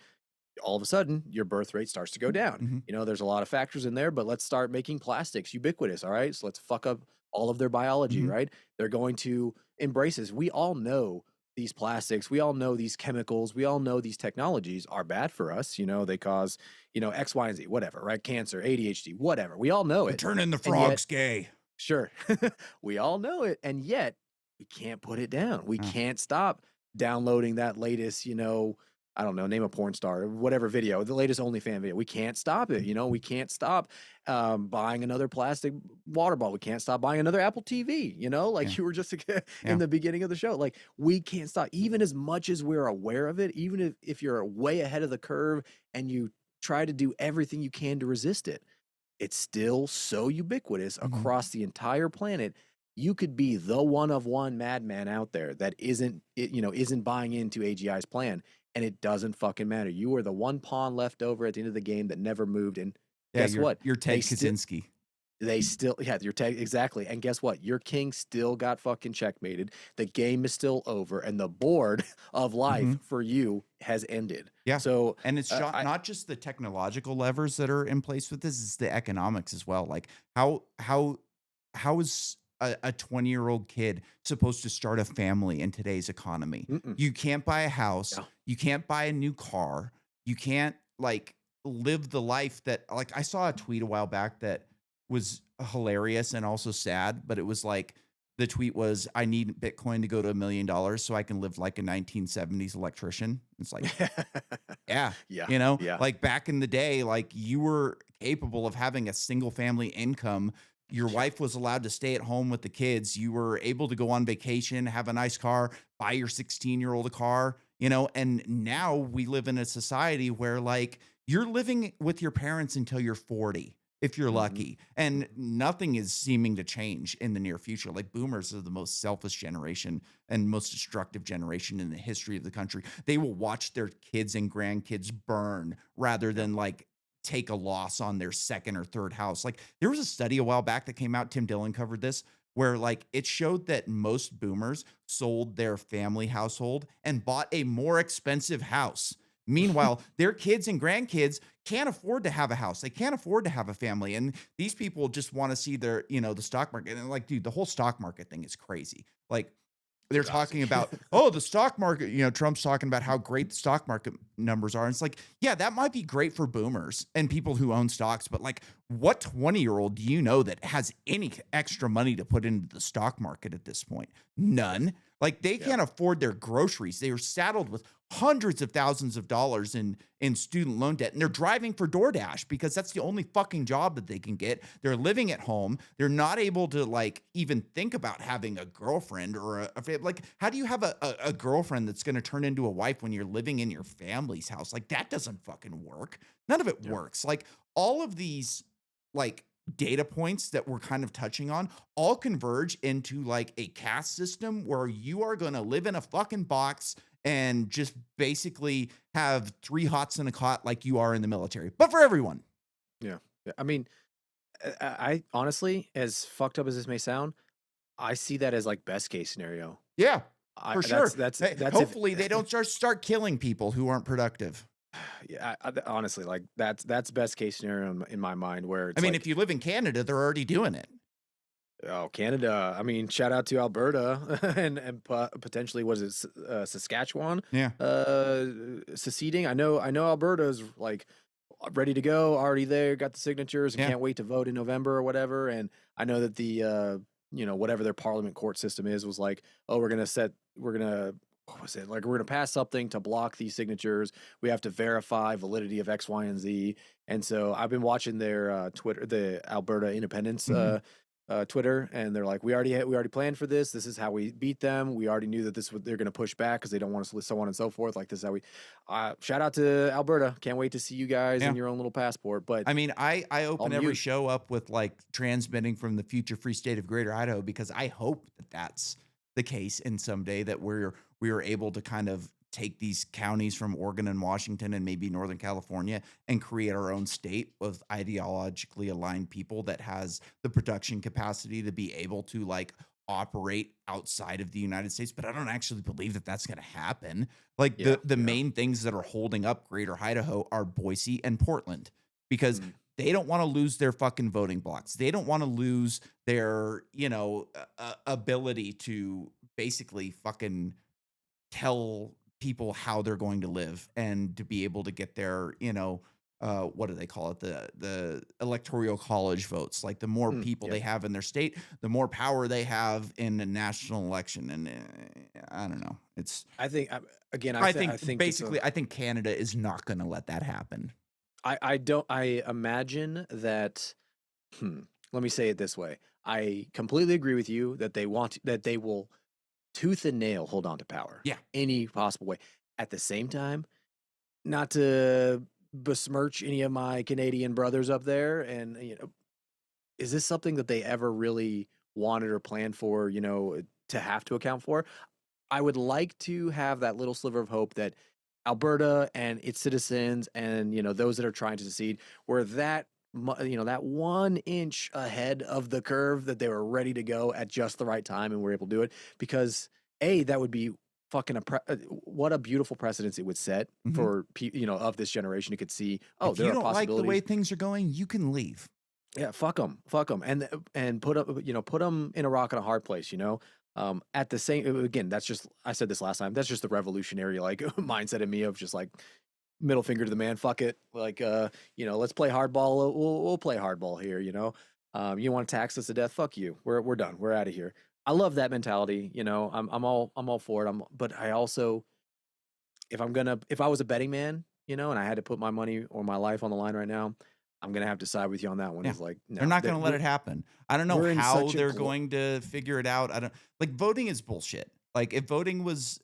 all of a sudden your birth rate starts to go down. Mhm. There's a lot of factors in there, but let's start making plastics ubiquitous. All right. So let's fuck up all of their biology, Mhm. right? They're going to embrace this. We all know these plastics, we all know these chemicals, we all know these technologies are bad for us. They cause, X, Y, and Z, whatever, right? Cancer, ADHD, whatever. We all know They're it. turning the And yet, frogs gay. sure, we all know it. And yet, we can't put it down. We Oh, can't stop downloading that latest, I don't know, name a porn star, whatever video, the latest OnlyFans video. We can't stop it. We can't stop buying another plastic water bottle. We can't stop buying another Apple TV, yeah. like you were just in Yeah. the beginning of the show. Like, we can't stop, even as much as we're aware of it, even if you're way ahead of the curve and you try to do everything you can to resist it, it's still so ubiquitous Mhm. across the entire planet. You could be the one of one madman out there that isn't buying into AGI's plan, and it doesn't fucking matter. You are the one pawn left over at the end of the game that never moved. And Yeah, guess you're what? you're They Ted still Kaczynski. they still yeah, you're exactly. And guess what? Your king still got fucking checkmated. The game is still over, and the board of life Mhm. for you has ended. Yeah. So And it's I not just the technological levers that are in place with this, it's the economics as well. Like how is a 20-year-old kid supposed to start a family in today's economy? mm-mm, You can't buy a house, yeah. you can't buy a new car, you can't like live the life that like I saw a tweet a while back that was hilarious and also sad, but it was like the tweet was, I need Bitcoin to go to $1 million so I can live like a 1970s electrician. It's like, yeah, Yeah, yeah. like back in the day, like you were capable of having a single family income. Your Yeah. wife was allowed to stay at home with the kids. You were able to go on vacation, have a nice car, buy your 16-year-old a car, and now we live in a society where like you're living with your parents until you're 40 if you're Mhm, lucky. And mhm. nothing is seeming to change in the near future. Like boomers are the most selfish generation and most destructive generation in the history of the country. They will watch their kids and grandkids burn rather Yeah. than like take a loss on their second or third house. Like there was a study a while back that came out, Tim Dillon covered this, where like it showed that most boomers sold their family household and bought a more expensive house. Meanwhile, their kids and grandkids can't afford to have a house. They can't afford to have a family. And these people just want to see their, the stock market. And like, dude, the whole stock market thing is crazy. Like, they're Fugazi. talking about, oh, the stock market, Trump's talking about how great the stock market numbers are. And it's like, yeah, that might be great for boomers and people who own stocks, but like, what 20-year-old do you know that has any extra money to put into the stock market at this point? Yeah, None. Like they yeah. can't afford their groceries. They are saddled with hundreds of thousands of dollars in student loan debt, and they're driving for DoorDash because that's the only fucking job that they can get. They're living at home. They're not able to like even think about having a girlfriend or like. How do you have a girlfriend that's going to turn into a wife when you're living in your family's house? Like that doesn't fucking work. None of it Yeah. works. Like all of these like data points that we're kind of touching on all converge into like a caste system where you are going to live in a fucking box and just basically have three hots in a cot like you are in the military, but for everyone. Yeah. Yeah. I mean, I honestly, as fucked up as this may sound, I see that as like best case scenario. Yeah, I for that's sure. that's Hey, that's if hopefully they don't start killing people who aren't productive. yeah, honestly, like that's best case scenario in my mind, where I it's mean, if like, you live in Canada, they're already doing it. oh, Canada. I mean, shout out to Alberta and potentially, was it Saskatchewan Yeah. uh seceding? I know Alberta's like ready to go, already there, got the signatures, and Yeah. can't wait to vote in November or whatever. And I know that the whatever their parliament court system is, was like, oh, we're gonna what was it, like, we're gonna pass something to block these signatures. We have to verify validity of X, Y, and Z. And so I've been watching their Twitter, the Alberta Independence Mhm. Twitter, and they're like, we already planned for this. This is how we beat them. We already knew that they're going to push back because they don't want us to, so on and so forth. Like, this is how we. Shout out to Alberta. Can't wait to see you guys Yeah. in your own little passport. But I mean, I I'll open every mute. show up with like transmitting from the future free state of Greater Idaho because I hope that that's the case in someday that we are able to kind of take these counties from Oregon and Washington and maybe Northern California and create our own state with ideologically aligned people that has the production capacity to be able to like operate outside of the United States. But I don't actually believe that that's going to happen. Like Yeah, the yeah. main things that are holding up Greater Idaho are Boise and Portland because Mm. they don't want to lose their fucking voting blocks. They don't want to lose their, ability to basically fucking tell people how they're going to live and to be able to get their, what do they call it? The electoral college votes. Like the more people Yep. they have in their state, the more power they have in a national election. And I don't know. It's I think again. I I think think it's a. basically I think Canada is not going to let that happen. I don't. I imagine that. Hmm, let me say it this way. I completely agree with you that they will tooth and nail hold on to power Yeah. any possible way. At the same time, not to besmirch any of my Canadian brothers up there, and is this something that they ever really wanted or planned for? To have to account for. I would like to have that little sliver of hope that Alberta and its citizens and those that are trying to secede were that 1 inch ahead of the curve, that they were ready to go at just the right time and were able to do it, because that would be fucking what a beautiful precedence it would set Mhm. for of this generation who could see, oh, If there you are don't like the way possibilities. things are going, you can leave. Yeah, fuck them, and put them in a rock and a hard place. At the same, again, that's just, I said this last time. That's just the revolutionary like mindset in me of just like middle finger to the man. Fuck it, like let's play hardball. We'll play hardball here. You want to tax us to death? Fuck you. We're done. We're out of here. I love that mentality. I'm all for it. But I also, if I was a betting man, and I had to put my money or my life on the line right now, I'm gonna have to side with you on that one. Yeah. Is like, They're no, not that gonna let it happen. I don't know we're in how such a they're going to figure it out. I don't like voting is bullshit. Like if voting was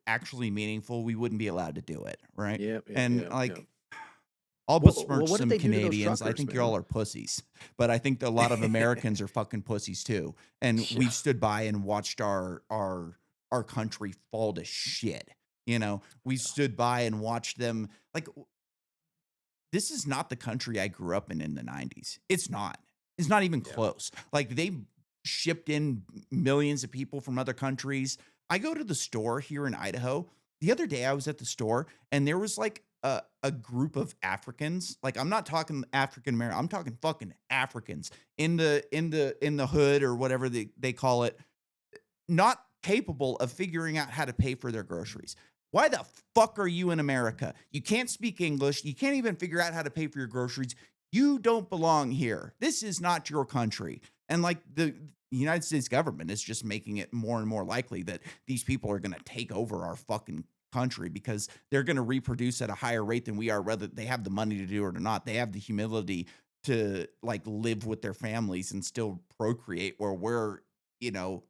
actually meaningful, we wouldn't be allowed to do it, right? Yep, yep, And yep, yep. like I'll Well, besmirch what did some they do to those Canadians. I truckers, think you all man? are pussies, but I think a lot of Americans are fucking pussies too. And Yeah, we've stood by and watched our country fall to shit. We stood by and watched them like this is not the country I grew up in the 90s. It's not. It's not even yeah. close. Like they shipped in millions of people from other countries. I go to the store here in Idaho. The other day I was at the store and there was like a group of Africans. Like I'm not talking African American. I'm talking fucking Africans in the hood or whatever they call it, not capable of figuring out how to pay for their groceries. Why the fuck are you in America? You can't speak English. You can't even figure out how to pay for your groceries. You don't belong here. This is not your country. And like the United States government is just making it more and more likely that these people are going to take over our fucking country because they're going to reproduce at a higher rate than we are, whether they have the money to do it or not. They have the humility to like live with their families and still procreate where we're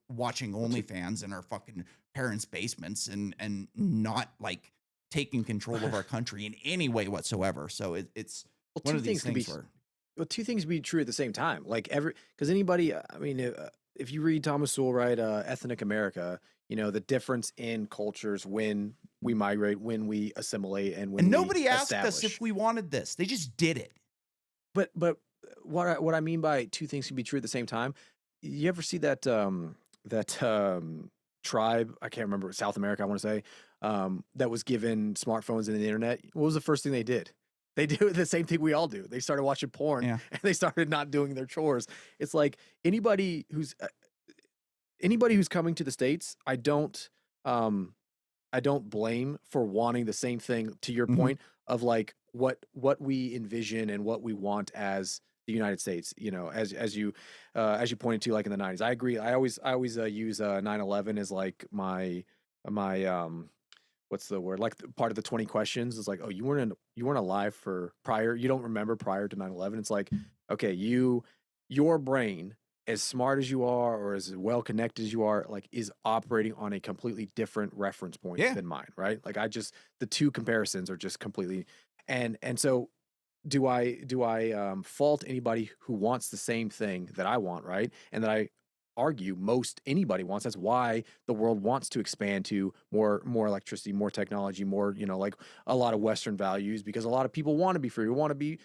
watching Well, OnlyFans in our fucking parents' basements and not like taking control of our country in any way whatsoever. So it's well, one two of these things can be things where two things can be true at the same time. Like because anybody, I mean, if you read Thomas Sowell, right, Ethnic America, the difference in cultures when we migrate, when we assimilate, and when and we nobody asked us if establish. we wanted this. They just did it. But what I mean by two things can be true at the same time. You ever see that tribe? I can't remember, South America, I want to say, that was given smartphones and the internet. What was the first thing they did? They do the same thing we all do. They started watching porn Yeah. and they started not doing their chores. It's like anybody who's coming to the States, um I don't blame for wanting the same thing, to your Mhm. point of like what we envision and what we want as the United States, as you pointed to, like in the 90s. I agree. I always use 9/11 as like my what's the word? Like part of the 20 questions is like, oh, you weren't alive for prior, you don't remember prior to 9/11. It's like, okay, your brain as smart as you are or as well connected as you are, like, is operating on a completely different reference point Yeah. than mine, right? Like, the two comparisons are just completely, and so do I fault anybody who wants the same thing that I want, right? And that I argue most anybody wants. That's why the world wants to expand to more electricity, more technology, more, like a lot of Western values, because a lot of people want to be free. We want to be,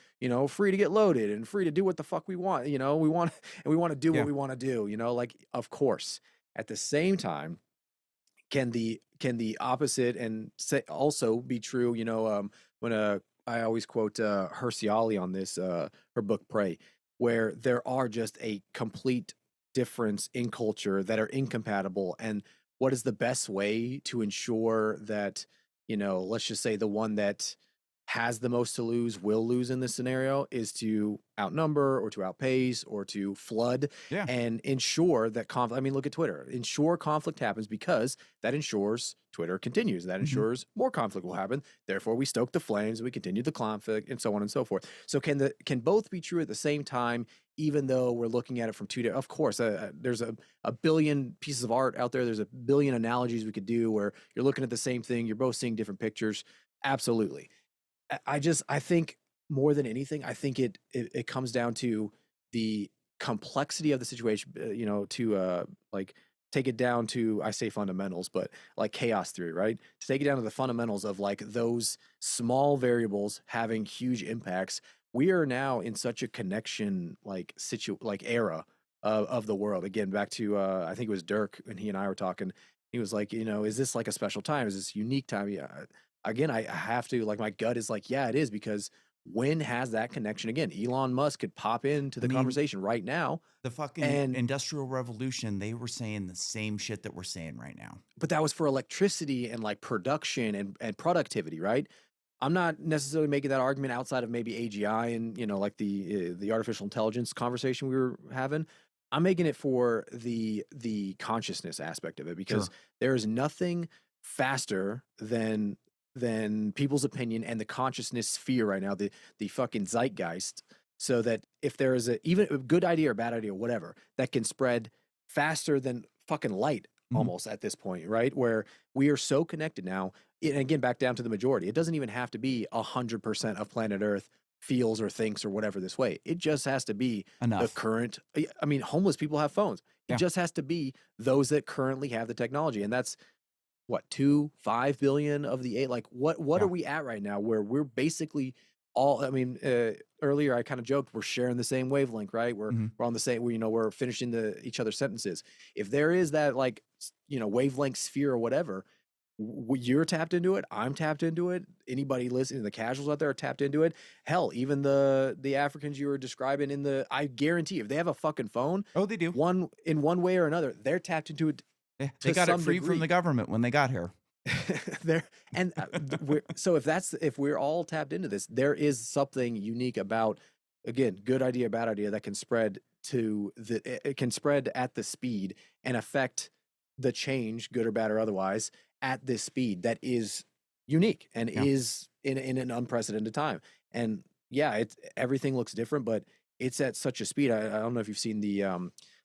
free to get loaded and free to do what the fuck we want. We want and we want to do what Yeah. we want to do. Like, of course. At the same time, can the opposite and say also be true? When I always quote Hersiali on this, her book Prey, where there are just a complete difference in culture that are incompatible, and what is the best way to ensure that, let's just say the one that has the most to lose will lose in this scenario is to outnumber or to outpace or to flood Yeah. and ensure that conflict. I mean, look at Twitter. Ensure conflict happens because that ensures Twitter continues. That Mhm. ensures more conflict will happen. Therefore, we stoke the flames, we continue the conflict, and so on and so forth. So can both be true at the same time, even though we're looking at it from two different? Of course, there's a billion pieces of art out there. There's a billion analogies we could do where you're looking at the same thing, you're both seeing different pictures. Absolutely. I think more than anything, I think it comes down to the complexity of the situation, to like take it down to, I say fundamentals, but like chaos theory, right? To take it down to the fundamentals of like those small variables having huge impacts. We are now in such a connection like era of the world. Again, back to I think it was Dirk when he and I were talking. He was like, is this like a special time? Is this a unique time? Yeah, again, I have to, like, my gut is like, yeah, it is, because when has that connection again? Elon Musk could pop into I the mean, conversation right now, the fucking and industrial revolution, they were saying the same shit that we're saying right now. but that was for electricity and like production and productivity, right? I'm not necessarily making that argument outside of maybe AGI and, like the artificial intelligence conversation we were having. I'm making it for the consciousness aspect of it, because Sure. there is nothing faster than people's opinion and the consciousness sphere right now, the fucking zeitgeist. So that if there is even a good idea or bad idea, whatever, that can spread faster than fucking light Mhm. almost at this point, right? Where we are so connected now. And again, back down to the majority. It doesn't even have to be 100% of planet Earth feels or thinks or whatever this way. It just has to be the Enough. current. I mean, homeless people have phones. It Yeah. just has to be those that currently have the technology, and that's what, 5 billion of the eight. Like, what are Yeah. we at right now where we're basically all? I mean, earlier I kind of joked we're sharing the same wavelength, right? We're Mhm. we're on the same. We're finishing each other's sentences. If there is that, like, wavelength sphere or whatever, you're tapped into it. I'm tapped into it. Anybody listening, the casuals out there are tapped into it. Hell, even the Africans you were describing I guarantee if they have a fucking phone, Oh, they do. one way or another, they're tapped into it Yeah. They to got it some free from the degree. government when they got here. There and so if we're all tapped into this, there is something unique about, again, good idea, bad idea, that can spread it can spread at the speed and affect the change, good or bad or otherwise, at this speed that is unique and Yeah. is in an unprecedented time. And yeah, everything looks different, but it's at such a speed. I don't know if you've seen the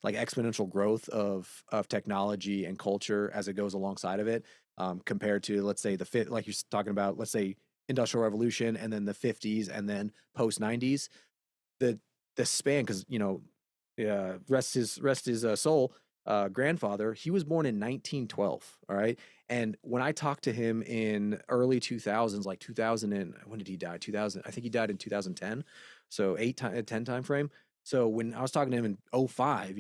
like exponential growth of technology and culture as it goes alongside of it, compared to, let's say, like you're talking about, let's say, industrial revolution and then the 50s and then post 90s. The the span, because rest his soul, grandfather, he was born in 1912. All right. And when I talked to him in early 2000s, like 2000, and when did he die? 2000, I think he died in 2010. So 10 time frame. So when I was talking to him in '05,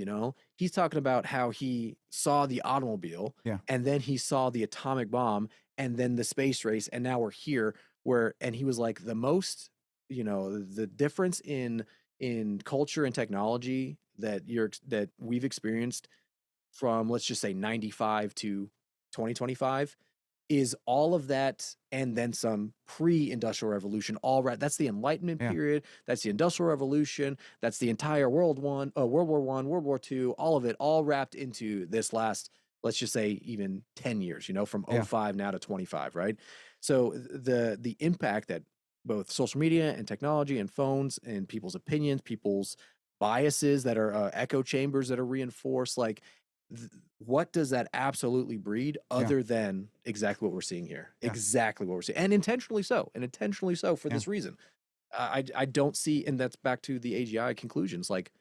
he's talking about how he saw the automobile, Yeah. and then he saw the atomic bomb, and then the space race, and now we're here. And he was like, the difference in culture and technology that we've experienced from, let's just say, 95 to 2025 is all of that and then some pre-industrial revolution. All right, that's the Enlightenment Yeah. period, that's the Industrial Revolution, that's the entire World War One, World War Two, all of it, all wrapped into this last, let's just say, even 10 years, from Yeah. '05 now to 25, right? So the impact that both social media and technology and phones and people's opinions, people's biases that are echo chambers that are reinforced. Like, what does that absolutely breed Yeah. other than exactly what we're seeing here? Yeah. Exactly what we're seeing, and intentionally so for Yeah. this reason. I don't see, and that's back to the AGI conclusions. Like,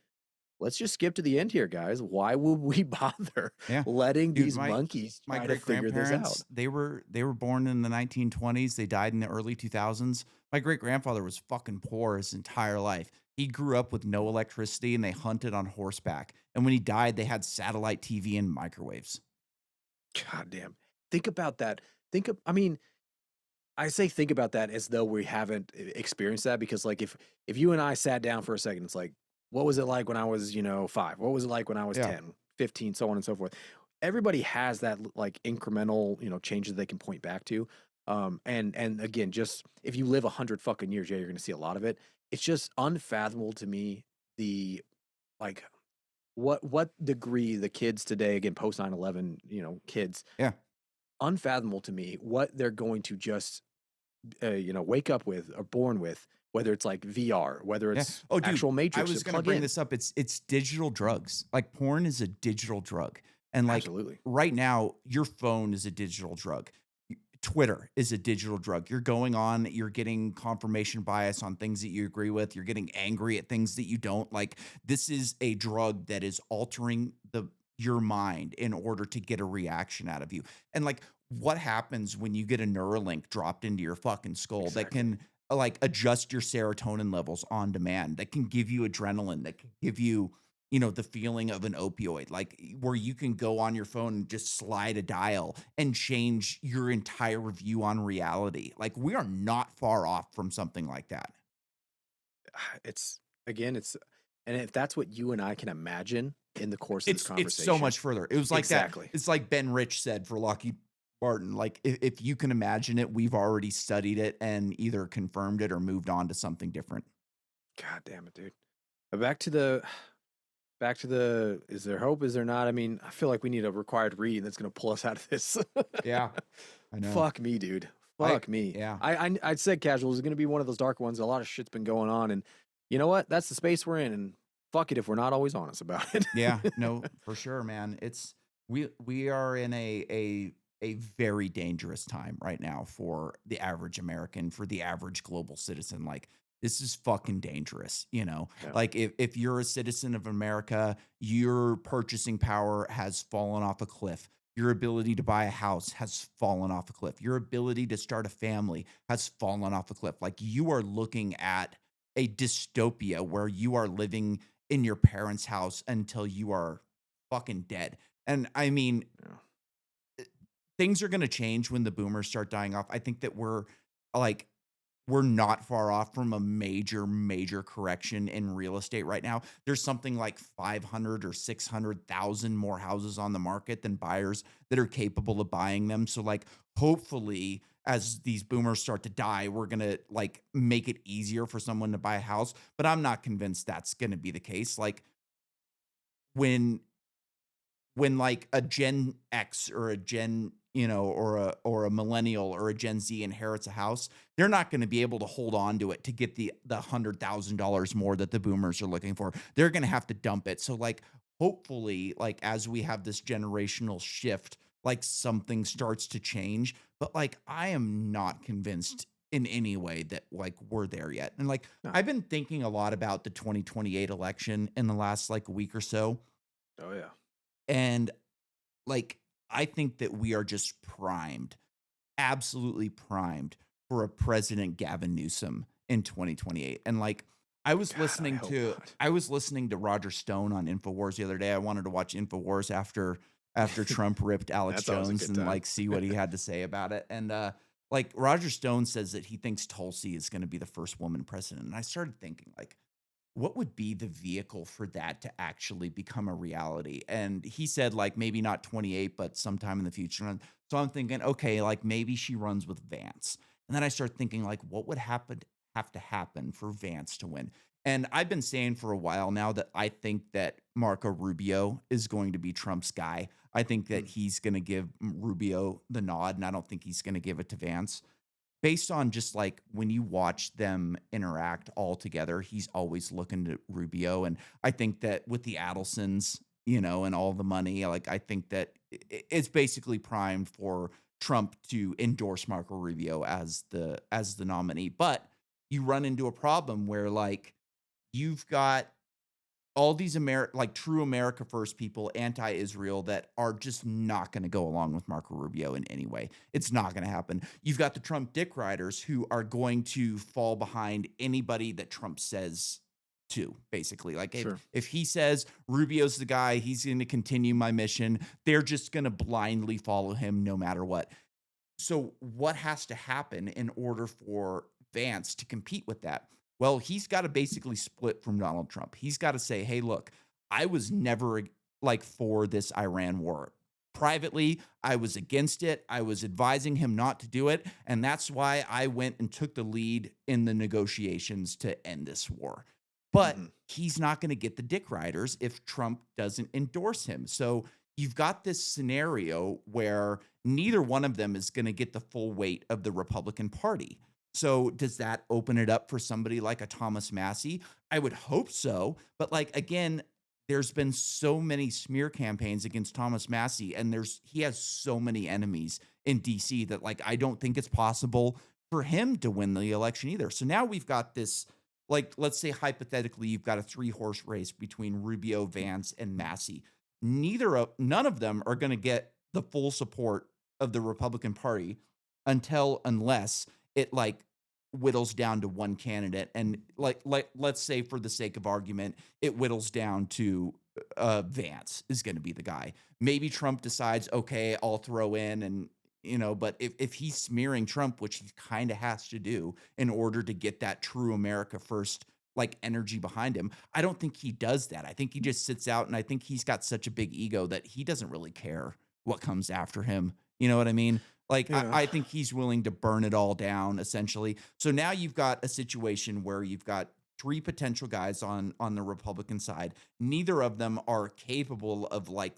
let's just skip to the end here, guys. Why would we bother Yeah. letting Dude, these monkeys my try to great figure this out? grandparents, they were born in the 1920s. They died in the early 2000s. My great grandfather was fucking poor his entire life. He grew up with no electricity and they hunted on horseback. And when he died, they had satellite TV and microwaves. God damn. Think about that. I mean, I say think about that as though we haven't experienced that, because like if you and I sat down for a second, it's like, what was it like when I was, 5? What was it like when I was Yeah. 10, 15, so on and so forth. Everybody has that like incremental, changes they can point back to. And again, just if you live 100 fucking years, yeah, you're gonna see a lot of it. It's just unfathomable to me, the like what degree the kids today, again, post 9/11, kids, Yeah. unfathomable to me what they're going to just wake up with or born with, whether it's like VR, whether Yeah. it's Oh, dude, actual I Matrix to was gonna plug bring in. this up. It's digital drugs. Like porn is a digital drug. And like Absolutely. right now, your phone is a digital drug. Twitter is a digital drug. You're going on, you're getting confirmation bias on things that you agree with. You're getting angry at things that you don't like. This is a drug that is altering your mind in order to get a reaction out of you. And like what happens when you get a Neuralink dropped into your fucking skull that Exactly. can like adjust your serotonin levels on demand, that can give you adrenaline, that can give you, the feeling of an opioid, like where you can go on your phone and just slide a dial and change your entire view on reality. Like we are not far off from something like that. It's again, it's and if that's what you and I can imagine in the course of this It's so conversation. much further. It was like that. Exactly. It's like Ben Rich said for Lockheed Martin. Like if you can imagine it, we've already studied it and either confirmed it or moved on to something different. God damn it, dude. But back to the is there hope? Is there not? I mean, I feel like we need a required reading that's gonna pull us out of this. Yeah, I know. Fuck me, dude. I Fuck me. yeah. I said casual is gonna be one of those dark ones. A lot of shit's been going on, and you know what? That's the space we're in. And fuck it if we're not always honest about it. Yeah, no, for sure, man. We are in a very dangerous time right now for the average American, for the average global citizen. Like this is fucking dangerous, you know. Yeah. Like if you're a citizen of America, your purchasing power has fallen off a cliff. Your ability to buy a house has fallen off a cliff. Your ability to start a family has fallen off a cliff. Like you are looking at a dystopia where you are living in your parents' house until you are fucking dead. And I mean, Yeah. things are going to change when the boomers start dying off. I think that like we're not far off from a major correction in real estate right now. There's something like 500 or 600,000 more houses on the market than buyers that are capable of buying them. So like hopefully as these boomers start to die, we're going to like make it easier for someone to buy a house, but I'm not convinced that's going to be the case. Like when like a Gen X or a Gen, or a millennial or a Gen Z inherits a house, they're not going to be able to hold on to it to get the $100,000 more that the boomers are looking for. They're going to have to dump it. So like hopefully like as we have this generational shift, like something starts to change, but like I am not convinced in any way that like we're there yet. And like No. I've been thinking a lot about the 2028 election in the last like week or so. Oh yeah. And like, I think that we are just primed, absolutely primed for a President Gavin Newsom in 2028. And like, God, I hope not. I was listening to Roger Stone on Infowars the other day. I wanted to watch Infowars after Trump ripped Alex That's always a Jones good and time. like see what he had to say about it. And like Roger Stone says that he thinks Tulsi is going to be the first woman president. And I started thinking like what would be the vehicle for that to actually become a reality? And he said, like, maybe not 28, but sometime in the future. And so I'm thinking, okay, like maybe she runs with Vance. And then I start thinking, like, what would have to happen for Vance to win? And I've been saying for a while now that I think that Marco Rubio is going to be Trump's guy. I think that Mm. he's going to give Rubio the nod, and I don't think he's going to give it to Vance. based on just like when you watch them interact all together, he's always looking to Rubio. And I think that with the Adelsons, and all the money, like I think that it's basically primed for Trump to endorse Marco Rubio as the nominee. But you run into a problem where like you've got all these like true America First people, anti-Israel, that are just not going to go along with Marco Rubio in any way. It's not going to happen. You've got the Trump dick riders who are going to fall behind anybody that Trump says to, basically. Like if Sure. if he says Rubio's the guy, he's going to continue my mission, they're just going to blindly follow him no matter what. So what has to happen in order for Vance to compete with that? Well, he's got to basically split from Donald Trump. He's got to say, "Hey, look, I was never like for this Iran war. Privately, I was against it. I was advising him not to do it, and that's why I went and took the lead in the negotiations to end this war." But Hmm. he's not going to get the dick riders if Trump doesn't endorse him. So you've got this scenario where neither one of them is going to get the full weight of the Republican Party. So does that open it up for somebody like a Thomas Massey? I would hope so. But like again, there's been so many smear campaigns against Thomas Massey, and he has so many enemies in DC that like I don't think it's possible for him to win the election either. So now we've got this, like, let's say hypothetically, you've got a 3-horse race between Rubio, Vance, and Massey. None of them are going to get the full support of the Republican Party unless it like whittles down to one candidate. And like let's say for the sake of argument, it whittles down to Vance is going to be the guy. Maybe Trump decides, okay, I'll throw in, and but if he's smearing Trump, which he kind of has to do in order to get that true America First like energy behind him, I don't think he does that. I think he just sits out, and I think he's got such a big ego that he doesn't really care what comes after him. You know what I mean? Like Yeah. I think he's willing to burn it all down essentially. So now you've got a situation where you've got three potential guys on the Republican side. Neither of them are capable of like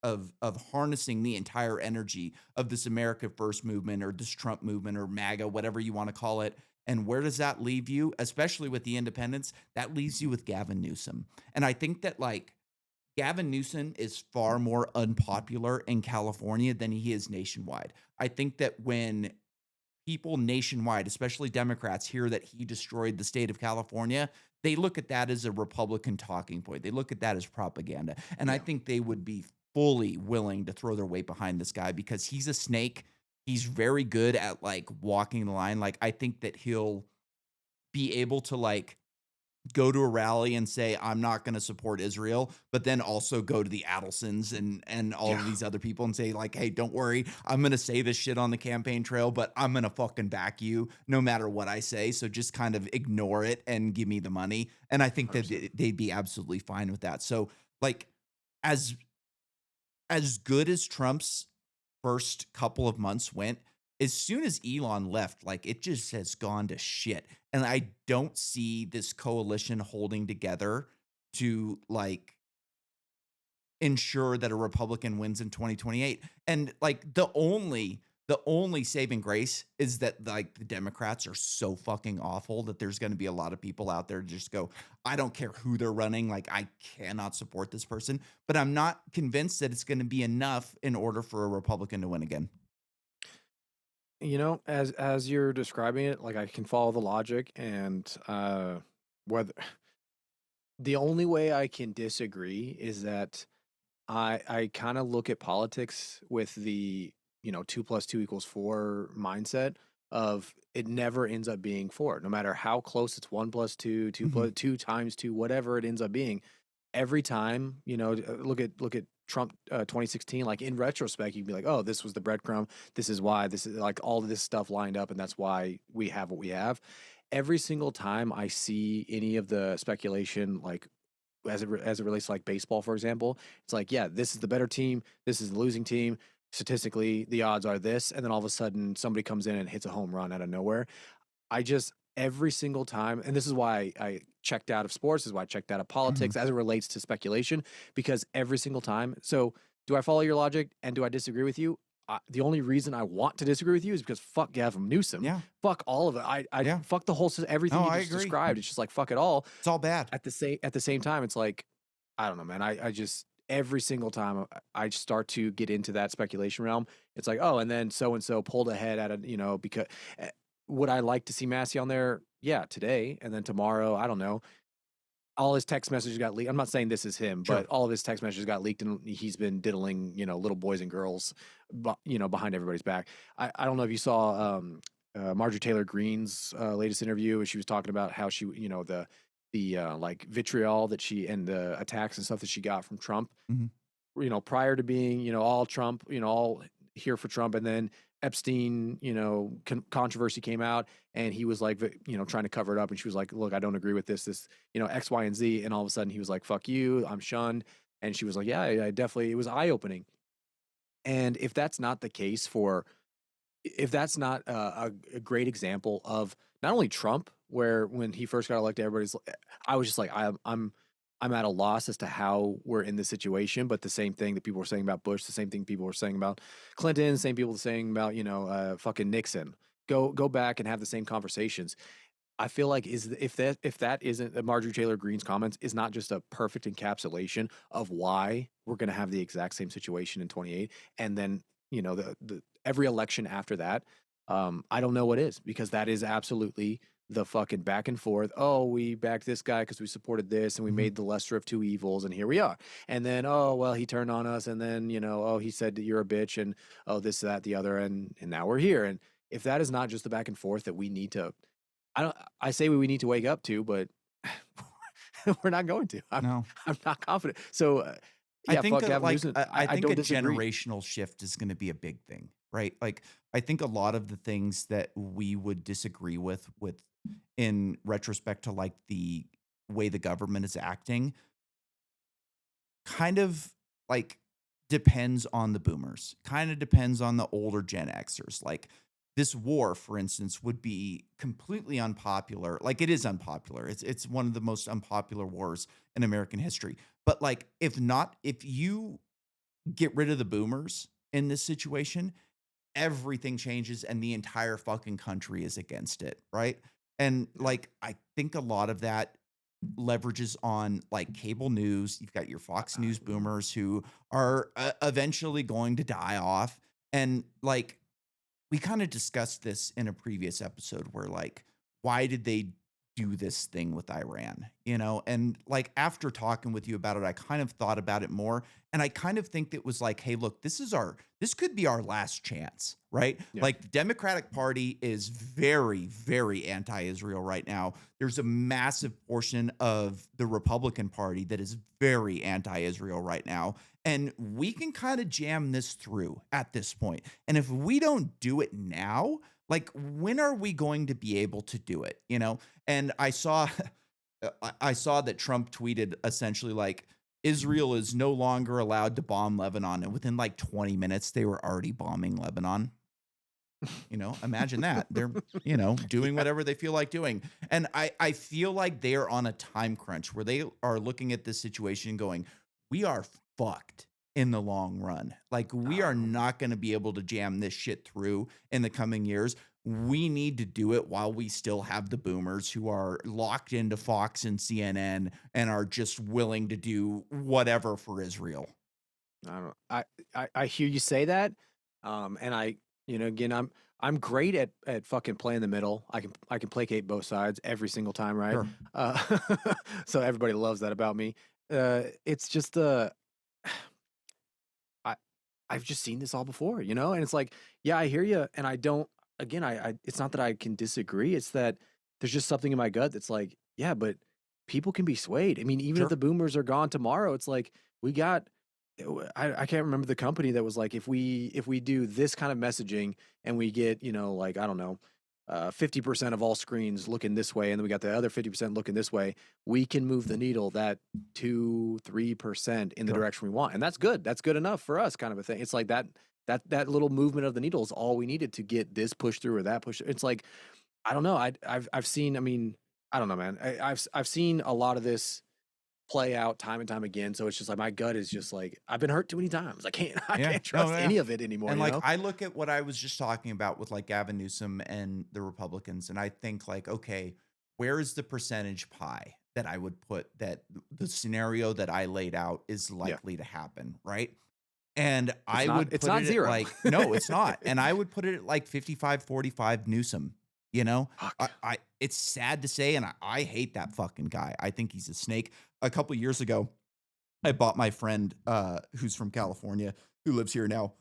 of harnessing the entire energy of this America First movement or this Trump movement or MAGA, whatever you want to call it. And where does that leave you? Especially with the independents, that leaves you with Gavin Newsom. And I think that like Gavin Newsom is far more unpopular in California than he is nationwide. I think that when people nationwide, especially Democrats, hear that he destroyed the state of California, they look at that as a Republican talking point. They look at that as propaganda. And I Yeah. think they would be fully willing to throw their weight behind this guy because he's a snake. He's very good at like walking the line. Like I think that he'll be able to like go to a rally and say I'm not going to support Israel, but then also go to the Adelsons and all Yeah. of these other people and say like, hey, don't worry, I'm going to say this shit on the campaign trail, but I'm going to fucking back you no matter what I say. So just kind of ignore it and give me the money. And I think that 100%. they'd be absolutely fine with that. So like as as good as Trump's first couple of months went, as soon as Elon left, like it just has gone to shit. And I don't see this coalition holding together to like ensure that a Republican wins in 2028. And like the only saving grace is that like the Democrats are so fucking awful that there's going to be a lot of people out there to just go, I don't care who they're running, like I cannot support this person, but I'm not convinced that it's going to be enough in order for a Republican to win again. As you're describing it, like I can follow the logic, and whether the only way I can disagree is that I kind of look at politics with the 2 plus 2 equals 4 mindset of it never ends up being 4, no matter how close it's 1 plus 2, two Mhm. plus 2 times 2, whatever it ends up being. Every time, look at Trump 2016. Like in retrospect, you'd be like, oh, this was the breadcrumb. This is why. This is like all of this stuff lined up, and that's why we have what we have. Every single time I see any of the speculation, like as it relates to like baseball, for example, it's like, yeah, this is the better team, this is the losing team. Statistically, the odds are this, and then all of a sudden somebody comes in and hits a home run out of nowhere. I just every single time, and this is why I checked out of sports, this is why I checked out of Mhm. politics as it relates to speculation, because every single time. So, do I follow your logic and do I disagree with you? the only reason I want to disagree with you is because fuck Gavin Newsom, Yeah. fuck all of it. I Yeah. fuck the whole everything No, you I just agree. described. It's just like fuck it all. It's all bad. At the same time, it's like I don't know, man. I just every single time I start to get into that speculation realm, it's like oh, and then so and so pulled ahead at a because would I like to see Massey on there? Yeah, today and then tomorrow. I don't know. All his text messages got leaked. I'm not saying this is him, Sure. but all of his text messages got leaked, and he's been diddling, little boys and girls, behind everybody's back. I don't know if you saw Marjorie Taylor Greene's latest interview, where she was talking about how she, the like vitriol that she and the attacks and stuff that she got from Trump, Mhm. prior to being, all Trump, all here for Trump, and then Epstein, controversy came out, and he was like, trying to cover it up, and she was like, "Look, I don't agree with this, X, Y, and Z," and all of a sudden he was like, "Fuck you, I'm shunned," and she was like, "Yeah, I definitely, it was eye opening." And if that's not the case if that's not a great example of not only Trump, where when he first got elected, I was just like, I'm at a loss as to how we're in this situation. But the same thing that people were saying about Bush, the same thing people were saying about Clinton, the same people were saying about fucking Nixon. Go back and have the same conversations. I feel like if that isn't Marjorie Taylor Greene's comments is not just a perfect encapsulation of why we're going to have the exact same situation in 28, and then the every election after that, I don't know what is, because that is absolutely the fucking back and forth. Oh, we backed this guy because we supported this, and we Mhm. made the lesser of two evils, and here we are. And then oh well, he turned on us, and then oh he said that you're a bitch, and oh this that the other, and now we're here. And if that is not just the back and forth that we need to I say we need to wake up to, but we're not going to. No. I'm not confident. So, I yeah, think fuck that Gavin like Newsom. I I think don't a disagree. generational shift is going to be a big thing, right? Like I think a lot of the things that we would disagree with in retrospect to like the way the government is acting kind of like depends on the boomers. Kind of depends on the older Gen Xers. Like this war, for instance, would be completely unpopular. Like it is unpopular. It's one of the most unpopular wars in American history. But like if you get rid of the boomers in this situation, everything changes and the entire fucking country is against it, right? And Yeah. like I think a lot of that leverages on like cable news. You've got your Fox News Mm. boomers who are eventually going to die off. And like we kind of discussed this in a previous episode where like why did they do this thing with Iran, and like after talking with you about it I kind of thought about it more and I kind of think it was like hey look, this could be our last chance, right? Yeah. Like the Democratic Party is very very anti-Israel right now. There's a massive portion of the Republican Party that is very anti-Israel right now, and we can kind of jam this through at this point. And if we don't do it now, like when are we going to be able to do it? And I saw I saw that Trump tweeted essentially like Israel is no longer allowed to bomb Lebanon, and within like 20 minutes they were already bombing Lebanon. Imagine that. They're, doing Yeah. whatever they feel like doing. And I feel like they're on a time crunch where they are looking at this situation going, we are fucked in the long run. Like we are Um, not going to be able to jam this shit through in the coming years. We need to do it while we still have the boomers who are locked into Fox and CNN and are just willing to do whatever for Israel. I don't. I hear you say that, and again, I'm great at fucking playing the middle. I can placate both sides every single time, right? Sure. Uh, so everybody loves that about me. It's just I I've just seen this all before, and it's like, yeah, I hear you, and I don't. Again, it's not that I can disagree. It's that there's just something in my gut that's like, yeah, but people can be swayed. I mean, even if Sure. the boomers are gone tomorrow, it's like we got. I can't remember the company that was like, if we do this kind of messaging and we get like I don't know, 50% of all screens looking this way, and then we got the other 50% looking this way, we can move the needle that 2-3% in the Sure. direction we want, and that's good. That's good enough for us, kind of a thing. It's like that little movement of the needle is all we needed to get this push through or that push. It's like I don't know. I've seen. I mean, I don't know, man. I've seen a lot of this play out time and time again. So it's just like my gut is just like I've been hurt too many times. I can't Yeah. trust No, yeah. any of it anymore. And You like know? I look at what I was just talking about with like Gavin Newsom and the Republicans, and I think like, okay, where is the percentage pie that I would put that the scenario that I laid out is Yeah. likely to happen, right? And It's I not. would It's put not it at zero. like, no, it's not. And I would put it at like 55-45 Newsom, you know? Fuck. It's sad to say, and I hate that fucking guy. I think he's a snake. A couple years ago, I bought my friend who's from California, who lives here now.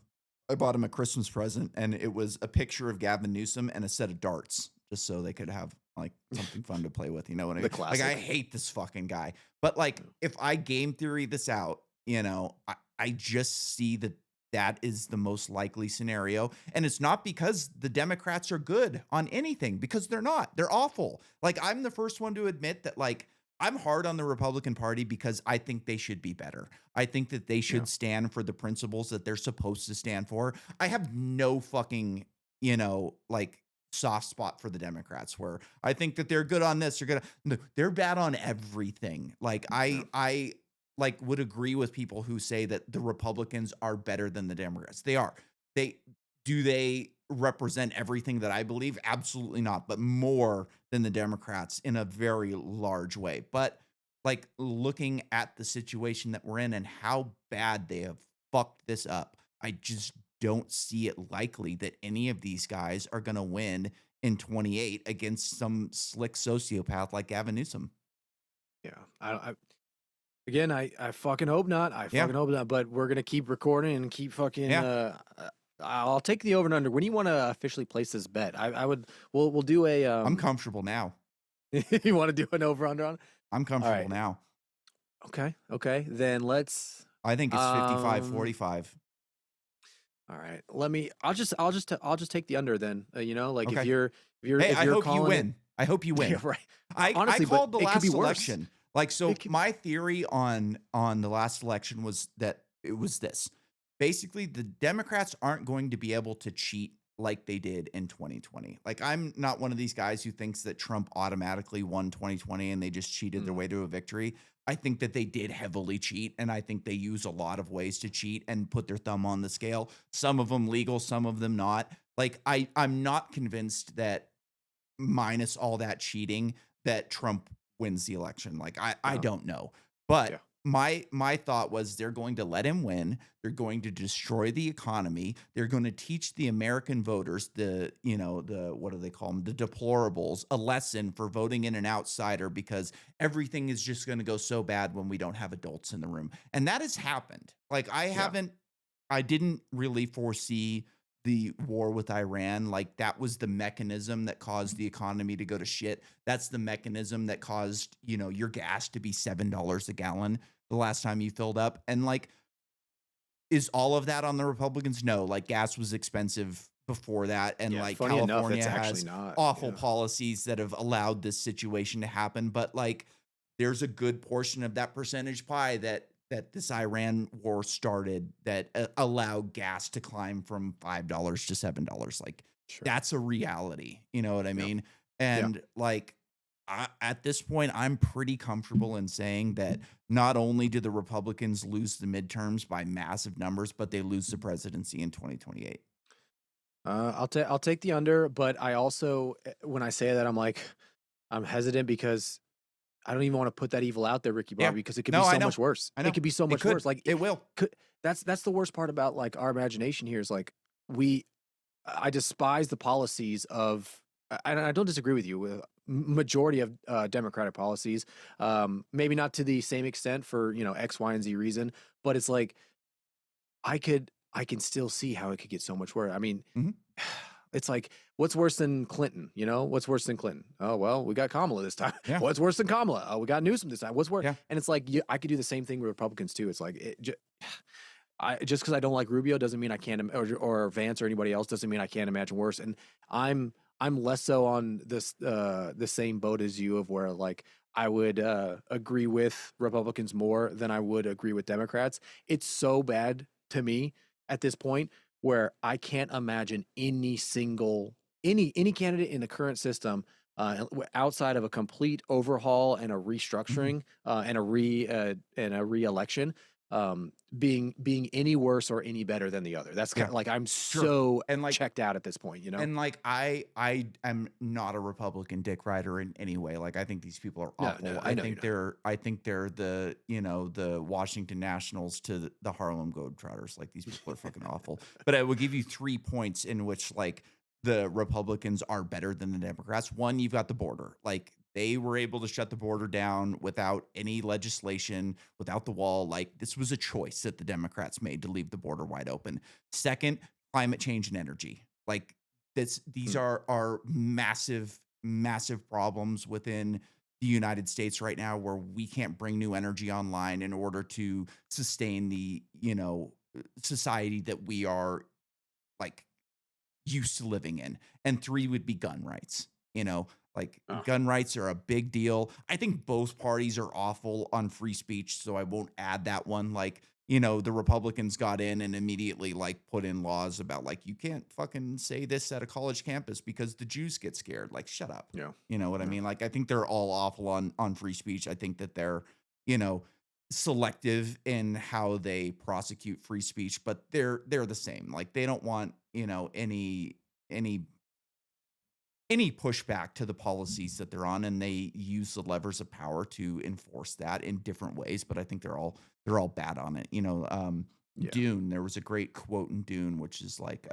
I bought him a Christmas present, and it was a picture of Gavin Newsom and a set of darts, just so they could have like something fun to play with. You know what I The mean? Like I classic. hate this fucking guy, but like if I game theory this out, you know, I just see that that is the most likely scenario, and it's not because the Democrats are good on anything, because they're not. They're awful. Like I'm the first one to admit that like I'm hard on the Republican Party because I think they should be better. I think that they Yeah. should stand for the principles that they're supposed to stand for. I have no fucking, you know, like soft spot for the Democrats where I think that they're good on this, no, they're bad on everything. Like Yeah. I like would agree with people who say that the Republicans are better than the Democrats. They are. They do they represent everything that I believe? Absolutely not, but more than the Democrats in a very large way. But like looking at the situation that we're in and how bad they have fucked this up, I just don't see it likely that any of these guys are going to win in 28 against some slick sociopath like Gavin Newsom. Yeah. I again, I fucking hope not. I Yeah. fucking hope not. But we're gonna keep recording and keep fucking. Yeah. I'll take the over and under. When do you want to officially place this bet? I would. We'll do a. I'm comfortable now. You want to do an over under on it? I'm All comfortable right. now. Okay. Okay. Then let's. I think it's 55 Um. 45. All right. Let me. I'll just take the under then. You know, like Okay. Hey, if I you're hope you calling it. win. I hope you Yeah. win. Right. I Honestly, but called the it could last be worse. election. Like, so It could. my theory on the last election was that it was this. Basically, the Democrats aren't going to be able to cheat like they did in 2020. Like, I'm not one of these guys who thinks that Trump automatically won 2020 and they just cheated their Mm, way to a victory. I think that they did heavily cheat, and I think they use a lot of ways to cheat and put their thumb on the scale. Some of them legal, some of them not. Like, I'm not convinced that minus all that cheating that Trump wins the election. Like I no. don't know. But Yeah. my thought was they're going to let him win. They're going to destroy the economy. They're going to teach the American voters the, you know, the what do they call them? The deplorables, a lesson for voting in an outsider because everything is just going to go so bad when we don't have adults in the room. And that has happened. Like Yeah. I didn't really foresee the war with Iran. Like that was the mechanism that caused the economy to go to shit. That's the mechanism that caused, you know, your gas to be $7 a gallon the last time you filled up. And like, is all of that on the Republicans? No, like gas was expensive before that. And Yeah. like Funny enough, it's California actually has not. awful Yeah. policies that have allowed this situation to happen. But like, there's a good portion of that percentage pie that this Iran war started that allowed gas to climb from $5 to $7. Like Sure. that's a reality. You know what I Yeah. mean? Yeah. And like at this point, I'm pretty comfortable in saying that not only do the Republicans lose the midterms by massive numbers, but they lose the presidency in 2028. I'll take the under, but I also when I say that I'm hesitant because I don't even want to put that evil out there, Ricky Yeah. Bobby, because it could No, be I so know. much worse. I It know. could be so It much could. worse. Like It will. could, that's the worst part about like our imagination here is like we I despise the policies of and I don't disagree with you with majority of democratic policies, maybe not to the same extent for X, Y, and Z reason, but it's like I can still see how it could get so much worse. I mean, Mhm. it's like, what's worse than Clinton? What's worse than Clinton? Oh, well, we got Kamala this time. Yeah. What's worse than Kamala? Oh, we got Newsom this time. What's worse? Yeah. And it's like, I could do the same thing with Republicans too. It's like, just because I don't like Rubio doesn't mean I can't, or Vance or anybody else doesn't mean I can't imagine worse. And I'm less so on this, the same boat as you of where like, I would agree with Republicans more than I would agree with Democrats. It's so bad to me at this point where I can't imagine any candidate in the current system outside of a complete overhaul and a Mhm. restructuring and a re-election, being any worse or any better than the other. That's kind Yeah, of like I'm sure. so And like checked out at this point, you know? And, like, I am not a Republican dick rider in any way, like, I think these people are No, no, awful. I know you're not. I think they're the, the Washington Nationals to the Harlem Globetrotters, like, these people are fucking awful. But I will give you 3 points in which, like, the Republicans are better than the Democrats. 1, you've got the border, like, they were able to shut the border down without any legislation, without the wall, like, this was a choice that the Democrats made to leave the border wide open. 2nd, climate change and energy. Like, these Mm, are massive, massive problems within the United States right now where we can't bring new energy online in order to sustain the, society that we are like used to living in. And 3 would be gun rights. Like oh, gun rights are a big deal. I think both parties are awful on free speech, so I won't add that one. Like, the Republicans got in and immediately like put in laws about like you can't fucking say this at a college campus because the Jews get scared. Like, shut up. yeah, You know what I yeah, mean? Like, I think they're all awful on free speech. I think that they're, you know, selective in how they prosecute free speech, but they're the same. Like they don't want, any any pushback to the policies that they're on, and they use the levers of power to enforce that in different ways, but I think they're all bad on it. yeah, Dune, there was a great quote in Dune, which is like,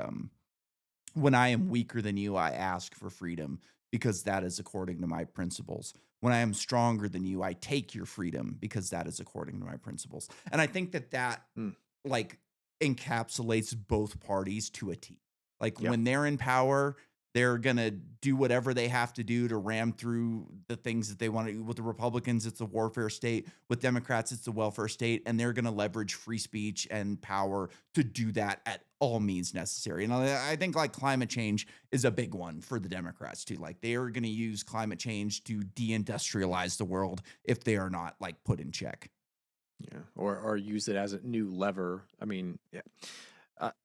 when I am weaker than you, I ask for freedom because that is according to my principles. When I am stronger than you, I take your freedom because that is according to my principles. And I think that mm, like encapsulates both parties to a T. Like yeah, when they're in power, they're going to do whatever they have to do to ram through the things that they want to. With the Republicans, it's a warfare state. With Democrats, it's a welfare state. And they're going to leverage free speech and power to do that at all means necessary. And I think like climate change is a big one for the Democrats too. Like they are going to use climate change to deindustrialize the world if they are not like put in check. yeah, or use it as a new lever. I mean, yeah.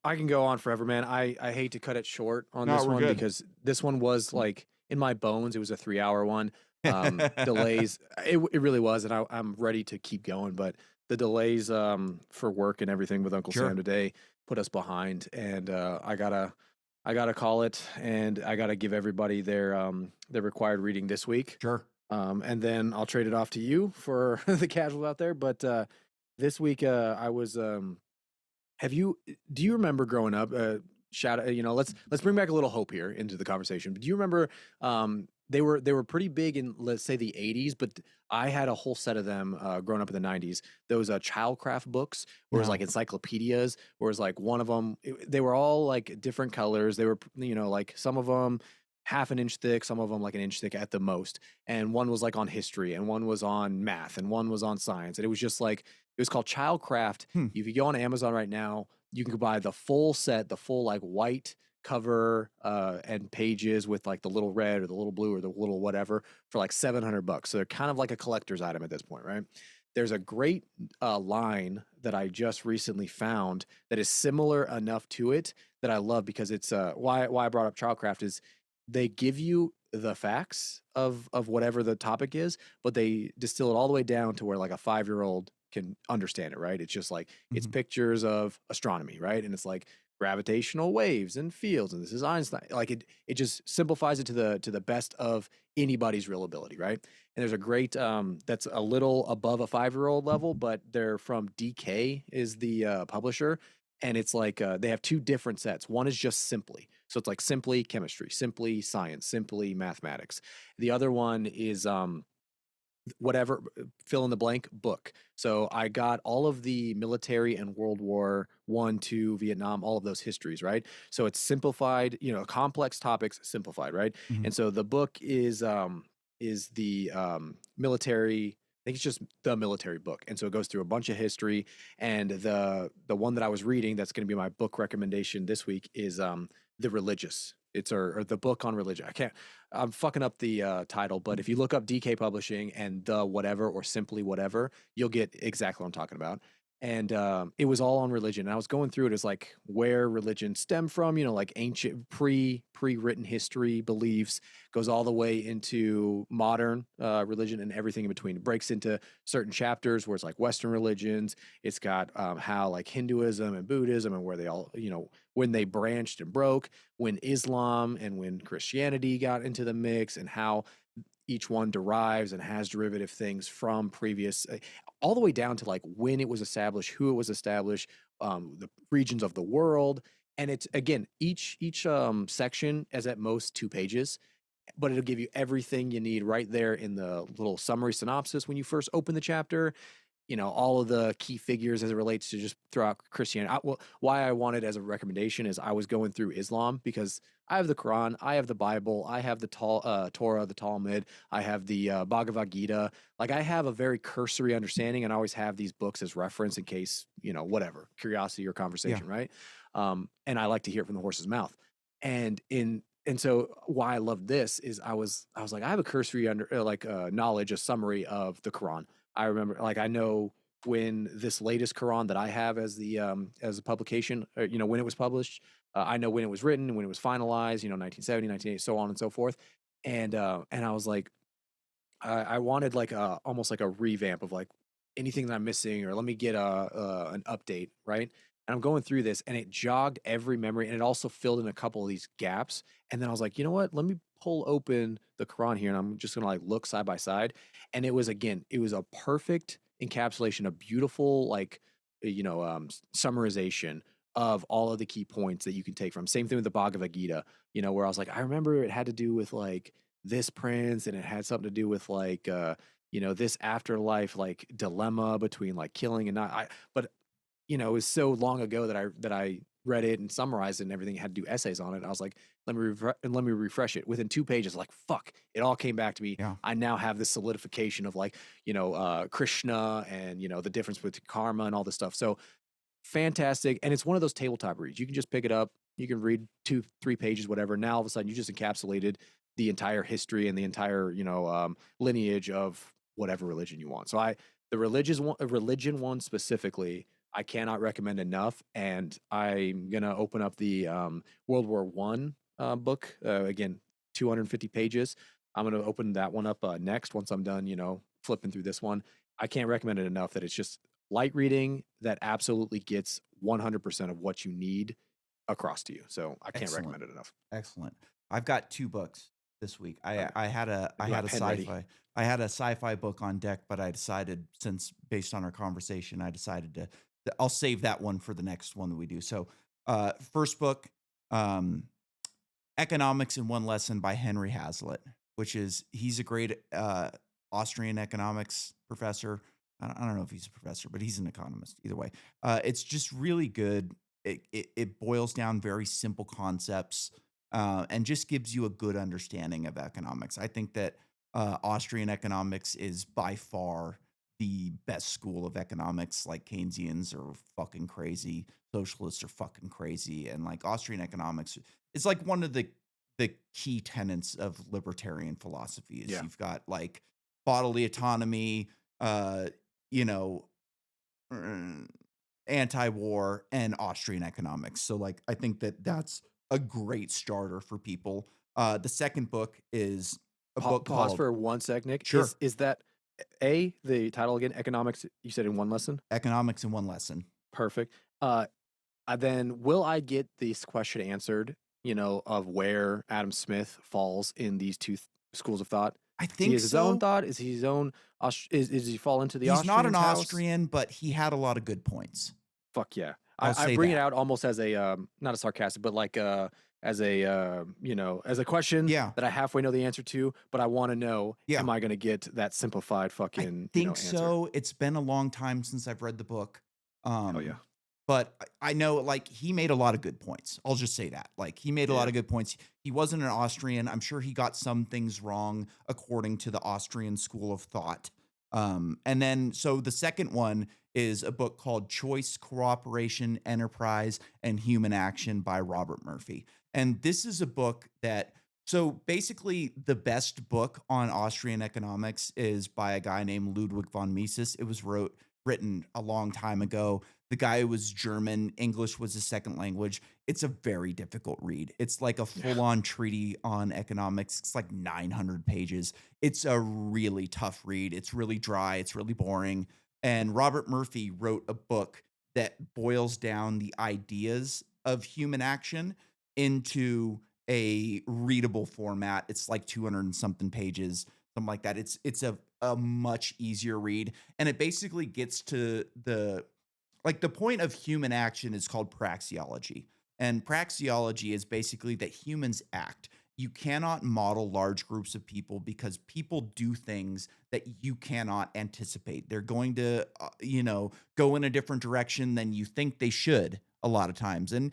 I can go on forever, man. I hate to cut it short on No, this we're one good. because this one was like in my bones. It was a 3 hour one. Delays. It really was, and I'm ready to keep going. But the delays for work and everything with Uncle Sam Sure. today put us behind, and I gotta call it, and I gotta give everybody their required reading this week. Sure. And then I'll trade it off to you for the casual out there. But this week I was have you do you remember growing up, let's bring back a little hope here into the conversation. But do you remember, they were pretty big in, let's say, the '80s, but I had a whole set of them, growing up in the '90s. Those, childcraft books, where it was like No. encyclopedias, where it was like one of them, they were all like different colors. They were, like some of them half an inch thick, some of them like an inch thick at the most. And one was like on history, and one was on math, and one was on science. And it was just like, it was called Childcraft. Hmm. If you go on Amazon right now, you can buy the full set, the full like white cover and pages with like the little red or the little blue or the little whatever for like $700. So they're kind of like a collector's item at this point, right? There's a great line that I just recently found that is similar enough to it that I love, because it's why I brought up Childcraft is they give you the facts of whatever the topic is, but they distill it all the way down to where like a 5-year-old can understand it, right? It's just like it's Mhm. pictures of astronomy, right? And it's like gravitational waves and fields, and this is Einstein. Like it just simplifies it to the best of anybody's real ability, right? And there's a great that's a little above a 5-year-old level, but they're from DK is the publisher, and it's like they have two different sets. One is just simply, so it's like simply chemistry, simply science, simply mathematics. The other one is whatever, fill in the blank book. So I got all of the military and World War One, two, Vietnam, all of those histories, right? So it's simplified, complex topics simplified, right? Mhm. And so the book is the military. I think it's just the military book, and so it goes through a bunch of history. And the one that I was reading, that's going to be my book recommendation this week, is the religious. It's or the book on religion. I'm fucking up the title, but if you look up DK Publishing and the whatever or simply whatever, you'll get exactly what I'm talking about. and it was all on religion. And I was going through it as like where religion stemmed from, like ancient pre-written history beliefs, goes all the way into modern religion and everything in between. It breaks into certain chapters where it's like Western religions. It's got how like Hinduism and Buddhism and where they all, when they branched and broke, when Islam and when Christianity got into the mix, and how each one derives and has derivative things from previous, all the way down to like when it was established, who it was established, the regions of the world. And it's, again, each section is at most 2 pages, but it'll give you everything you need right there in the little summary synopsis when you first open the chapter. All of the key figures as it relates to just throughout Christianity. Why I wanted as a recommendation is I was going through Islam because I have the Quran, I have the Bible, I have the Torah, the Talmud, I have the Bhagavad Gita. Like, I have a very cursory understanding, and I always have these books as reference in case, whatever, curiosity or Yeah. conversation, right? And I like to hear it from the horse's mouth. And so why I love this is I was like, I have a cursory knowledge, a summary of the Quran. I remember, like, I know when this latest Quran that I have as a publication, when it was published. I know when it was written, when it was finalized, 1970, 1980, so on and so forth. And I was like, I wanted like almost like a revamp of like anything that I'm missing, or let me get an update, right? And I'm going through this, and it jogged every memory, and it also filled in a couple of these gaps. And then I was like, you know what? Let me pull open the Quran here, and I'm just gonna like look side by side. And it was, again, it was a perfect encapsulation, a beautiful like summarization of all of the key points that you can take from. Same thing with the Bhagavad Gita, where I was like, I remember it had to do with like this prince, and it had something to do with like this afterlife like dilemma between like killing and not. But it was so long ago that I read it and summarized it and everything, had to do essays on it. I was like, let me refresh it within 2 pages. Like, fuck, it all came back to me. Yeah. I now have this solidification of like Krishna, and the difference between karma and all this stuff. So fantastic. And it's one of those tabletop reads. You can just pick it up, you can read 2-3 pages, whatever. Now all of a sudden you just encapsulated the entire history and the entire, lineage of whatever religion you want. So religion one specifically, I cannot recommend enough. And I'm gonna open up the World War One book, again, 250 pages. I'm gonna open that one up next once I'm done, flipping through this one. I can't recommend it enough that it's just light reading that absolutely gets 100% of what you need across to you. So I can't Excellent. recommend it enough. Excellent. I've got 2 books this week. All I right. I had a I I got my had a pen ready. sci-fi book on deck, but I decided, since based on our conversation, I decided that I'll save that one for the next one that we do. So, first book, um, Economics in One Lesson by Henry Hazlitt, which is he's a great Austrian economics professor. I don't know if he's a professor, but he's an economist. Either way, it's just really good. It boils down very simple concepts and just gives you a good understanding of economics. I think that Austrian economics is by far the best school of economics. Like, Keynesians are fucking crazy, socialists are fucking crazy, and like Austrian economics, it's like one of the key tenets of libertarian philosophy is Yeah. you've got like bodily autonomy, uh, you know, uh, anti-war, and Austrian economics. So like I think that that's a great starter for people. The second book is a book Pause called for 1 sec, Nick. Sure, Is that the title again? Economics, you said in one lesson? Economics in One Lesson. Perfect. Uh, then will I get this question answered, of where Adam Smith falls in these two schools of thought? I Is he think his own so. thought? Is he his own, is he fall into the He's not an Austrian's house? Austrian, but he had a lot of good points. Fuck yeah. I'll I say bring it that. out almost as a, not a sarcastic, but like, as a, as a question Yeah. that I halfway know the answer to, but I want to know, Yeah. am I going to get that simplified I fucking, think answer? so. It's been a long time since I've read the book. Hell yeah. Um, but I know, like, he made a lot of good points. I'll just say that. Like, he made a lot Yeah. of good points. He wasn't an Austrian. I'm sure he got some things wrong according to the Austrian school of thought. And then, so the second one is a book called Choice, Cooperation, Enterprise, and Human Action by Robert Murphy. And this is a book that, so basically, the best book on Austrian economics is by a guy named Ludwig von Mises. It was written a long time ago. The guy was German, English was his second language. It's a very difficult read. It's like a Yeah. full-on treaty on economics. It's like 900 pages. It's a really tough read. It's really dry, it's really boring. And Robert Murphy wrote a book that boils down the ideas of human action into a readable format. It's like 200 and something pages, something like that. It's a much easier read, and it basically gets to the point of human action is called praxeology. And praxeology is basically that humans act. You cannot model large groups of people because people do things that you cannot anticipate. They're going to, go in a different direction than you think they should a lot of times. And,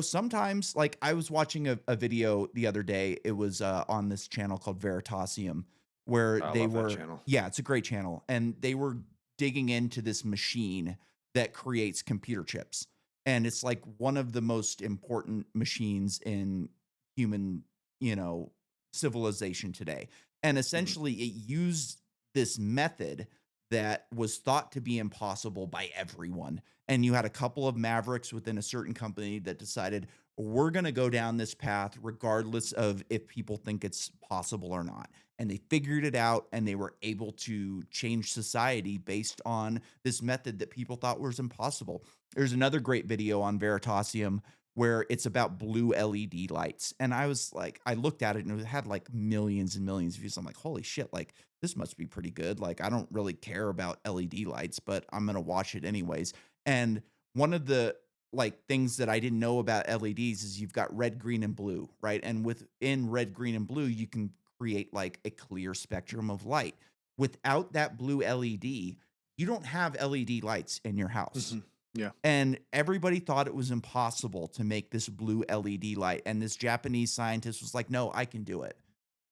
sometimes, like I was watching a video the other day, it was on this channel called Veritasium, where I they love that were, channel. yeah, it's a great channel. And they were digging into this machine that creates computer chips. And it's like one of the most important machines in human, you know, civilization today. And Mhm. essentially, it used this method that was thought to be impossible by everyone. And you had a couple of mavericks within a certain company that decided, we're going to go down this path regardless of if people think it's possible or not. And they figured it out and they were able to change society based on this method that people thought was impossible. There's another great video on Veritasium where it's about blue LED lights. And I was like, I looked at it and it had like millions and millions of views. I'm like, holy shit, like this must be pretty good. Like, I don't really care about LED lights, but I'm going to watch it anyways. And one of the like things that I didn't know about LEDs is you've got red, green, and blue, right? And within red, green, and blue, you can create like a clear spectrum of light. Without that blue LED, you don't have LED lights in your house. Mhm. Yeah. And everybody thought it was impossible to make this blue LED light. And this Japanese scientist was like, no, I can do it.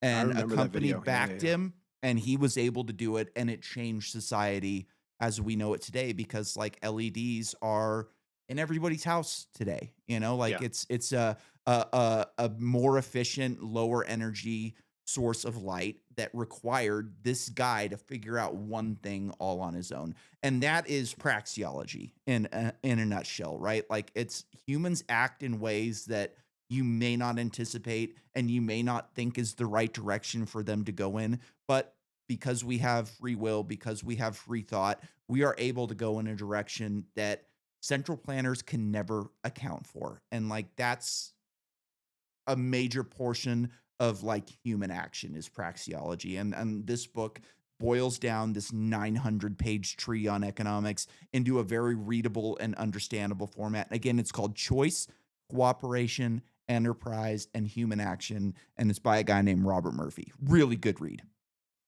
I And a remember that company video. Yeah, yeah, backed yeah. him and he was able to do it. And it changed society as we know it today because like LEDs are in everybody's house today. Like Yeah. it's a more efficient, lower energy source of light that required this guy to figure out one thing all on his own, and that is praxeology in a nutshell, right? Like it's humans act in ways that you may not anticipate and you may not think is the right direction for them to go in, but because we have free will, because we have free thought, we are able to go in a direction that central planners can never account for. And like that's a major portion of like human action is praxeology. And this book boils down this 900-page tree on economics into a very readable and understandable format. Again, it's called Choice, Cooperation, Enterprise, and Human Action. And it's by a guy named Robert Murphy. Really good read.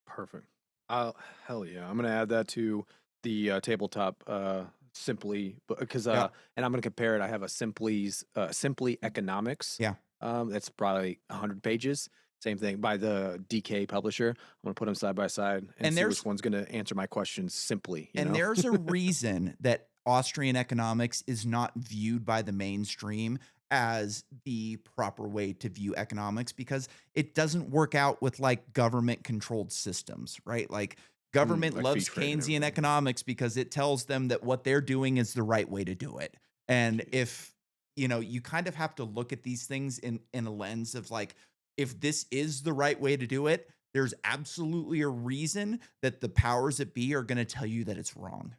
Perfect. Uh, Hell yeah. I'm gonna add that to the tabletop simply because Yeah. and I'm gonna compare it. I have a Simply Economics. Yeah. That's probably 100 pages. Same thing by the DK publisher. I'm gonna put them side by side and And see which there's one's gonna answer my questions simply, you And know? there's a reason that Austrian economics is not viewed by the mainstream as the proper way to view economics because it doesn't work out with like government controlled systems, right? Like government Like free loves trade and Keynesian everything. economics because it tells them that what they're doing is the right way to do it. And Jeez. if you kind of have to look at these things in a lens of like if this is the right way to do it, there's absolutely a reason that the powers that be are going to tell you that it's wrong.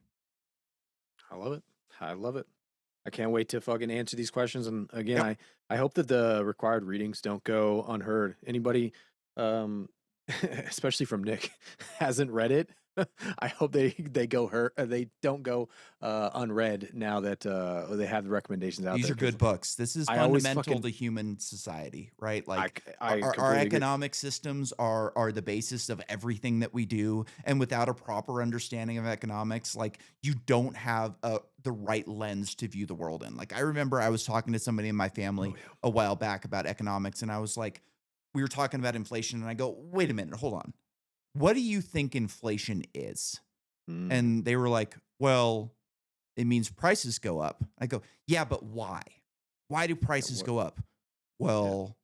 I love it. I love it. I can't wait to fucking answer these questions. And again, Yep. I hope that the required readings don't go unheard. Anybody, um, especially from Nick, hasn't read it. I hope they go hurt. They don't go unread now that they have the recommendations out These there. are Because good books. This is I always fundamental fucking to human society, right? Like I our completely agree. economic systems are the basis of everything that we do. And without a proper understanding of economics, like you don't have the right lens to view the world in. Like I remember I was talking to somebody in my Oh family yeah. a while back about economics, and I was like, we were talking about inflation, and I go, wait a minute, hold on. What do you think inflation is? Mm, And they were like, well, it means prices go up. I go, yeah, but why? Why do yeah. prices What? go up? Yeah. Well,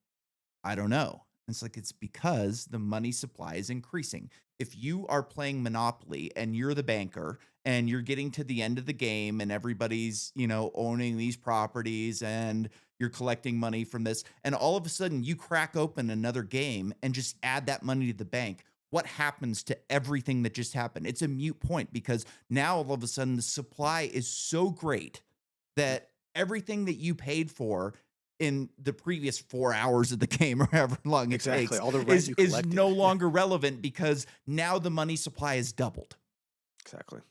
I don't know. It's like it's because the money supply is increasing. If you are playing Monopoly and you're the banker and you're getting to the end of the game and everybody's, owning these properties and you're collecting money from this. And all of a sudden you crack open another game and just add that money to the bank. What happens to everything that just happened? It's a moot point because now all of a sudden the supply is so great that everything that you paid for in the previous 4 hours of the game or however long it takes All the rent is you is collected. no longer relevant because now the money supply is doubled.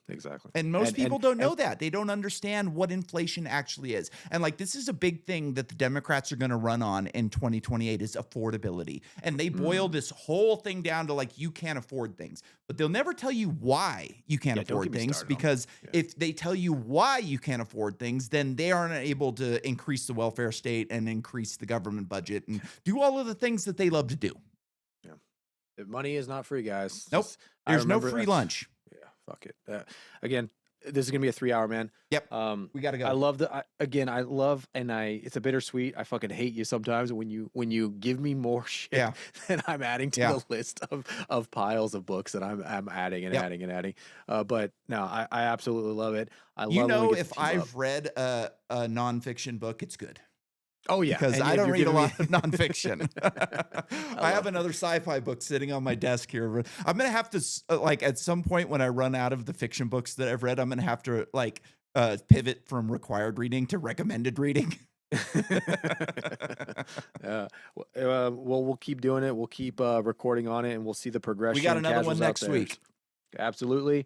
Exactly. And most people don't know that. They don't understand what inflation actually is. And like this is a big thing that the Democrats are going to run on in 2028 is affordability. And they boil this whole thing down to like you can't afford things. But they'll never tell you why you can't afford things because if they tell you why you can't afford things, then they aren't able to increase the welfare state and increase the government budget and do all of the things that they love to do. Yeah. Money is not free, guys. Nope. There's no free lunch. Yeah, fuck it. Again, this is gonna be a 3-hour, man. Yep. We gotta go. I love it's a bittersweet. I fucking hate you sometimes when you give me more shit than I'm adding to the list of piles of books that I'm adding and adding and adding. But no, I absolutely love it. If I've read a nonfiction book, it's good. Oh yeah, because I don't read a lot of nonfiction. I have another sci-fi book sitting on my desk here. I'm gonna have to at some point when I run out of the fiction books that I've read, I'm gonna have to pivot from required reading to recommended reading. Well, we'll keep doing it. We'll keep recording on it, and we'll see the progression. We got another one next week. Absolutely.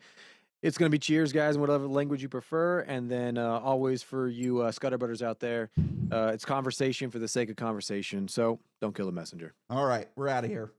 It's going to be cheers, guys, in whatever language you prefer. And then always for you Scutterbutters out there, it's conversation for the sake of conversation. So don't kill the messenger. All right. We're out of here.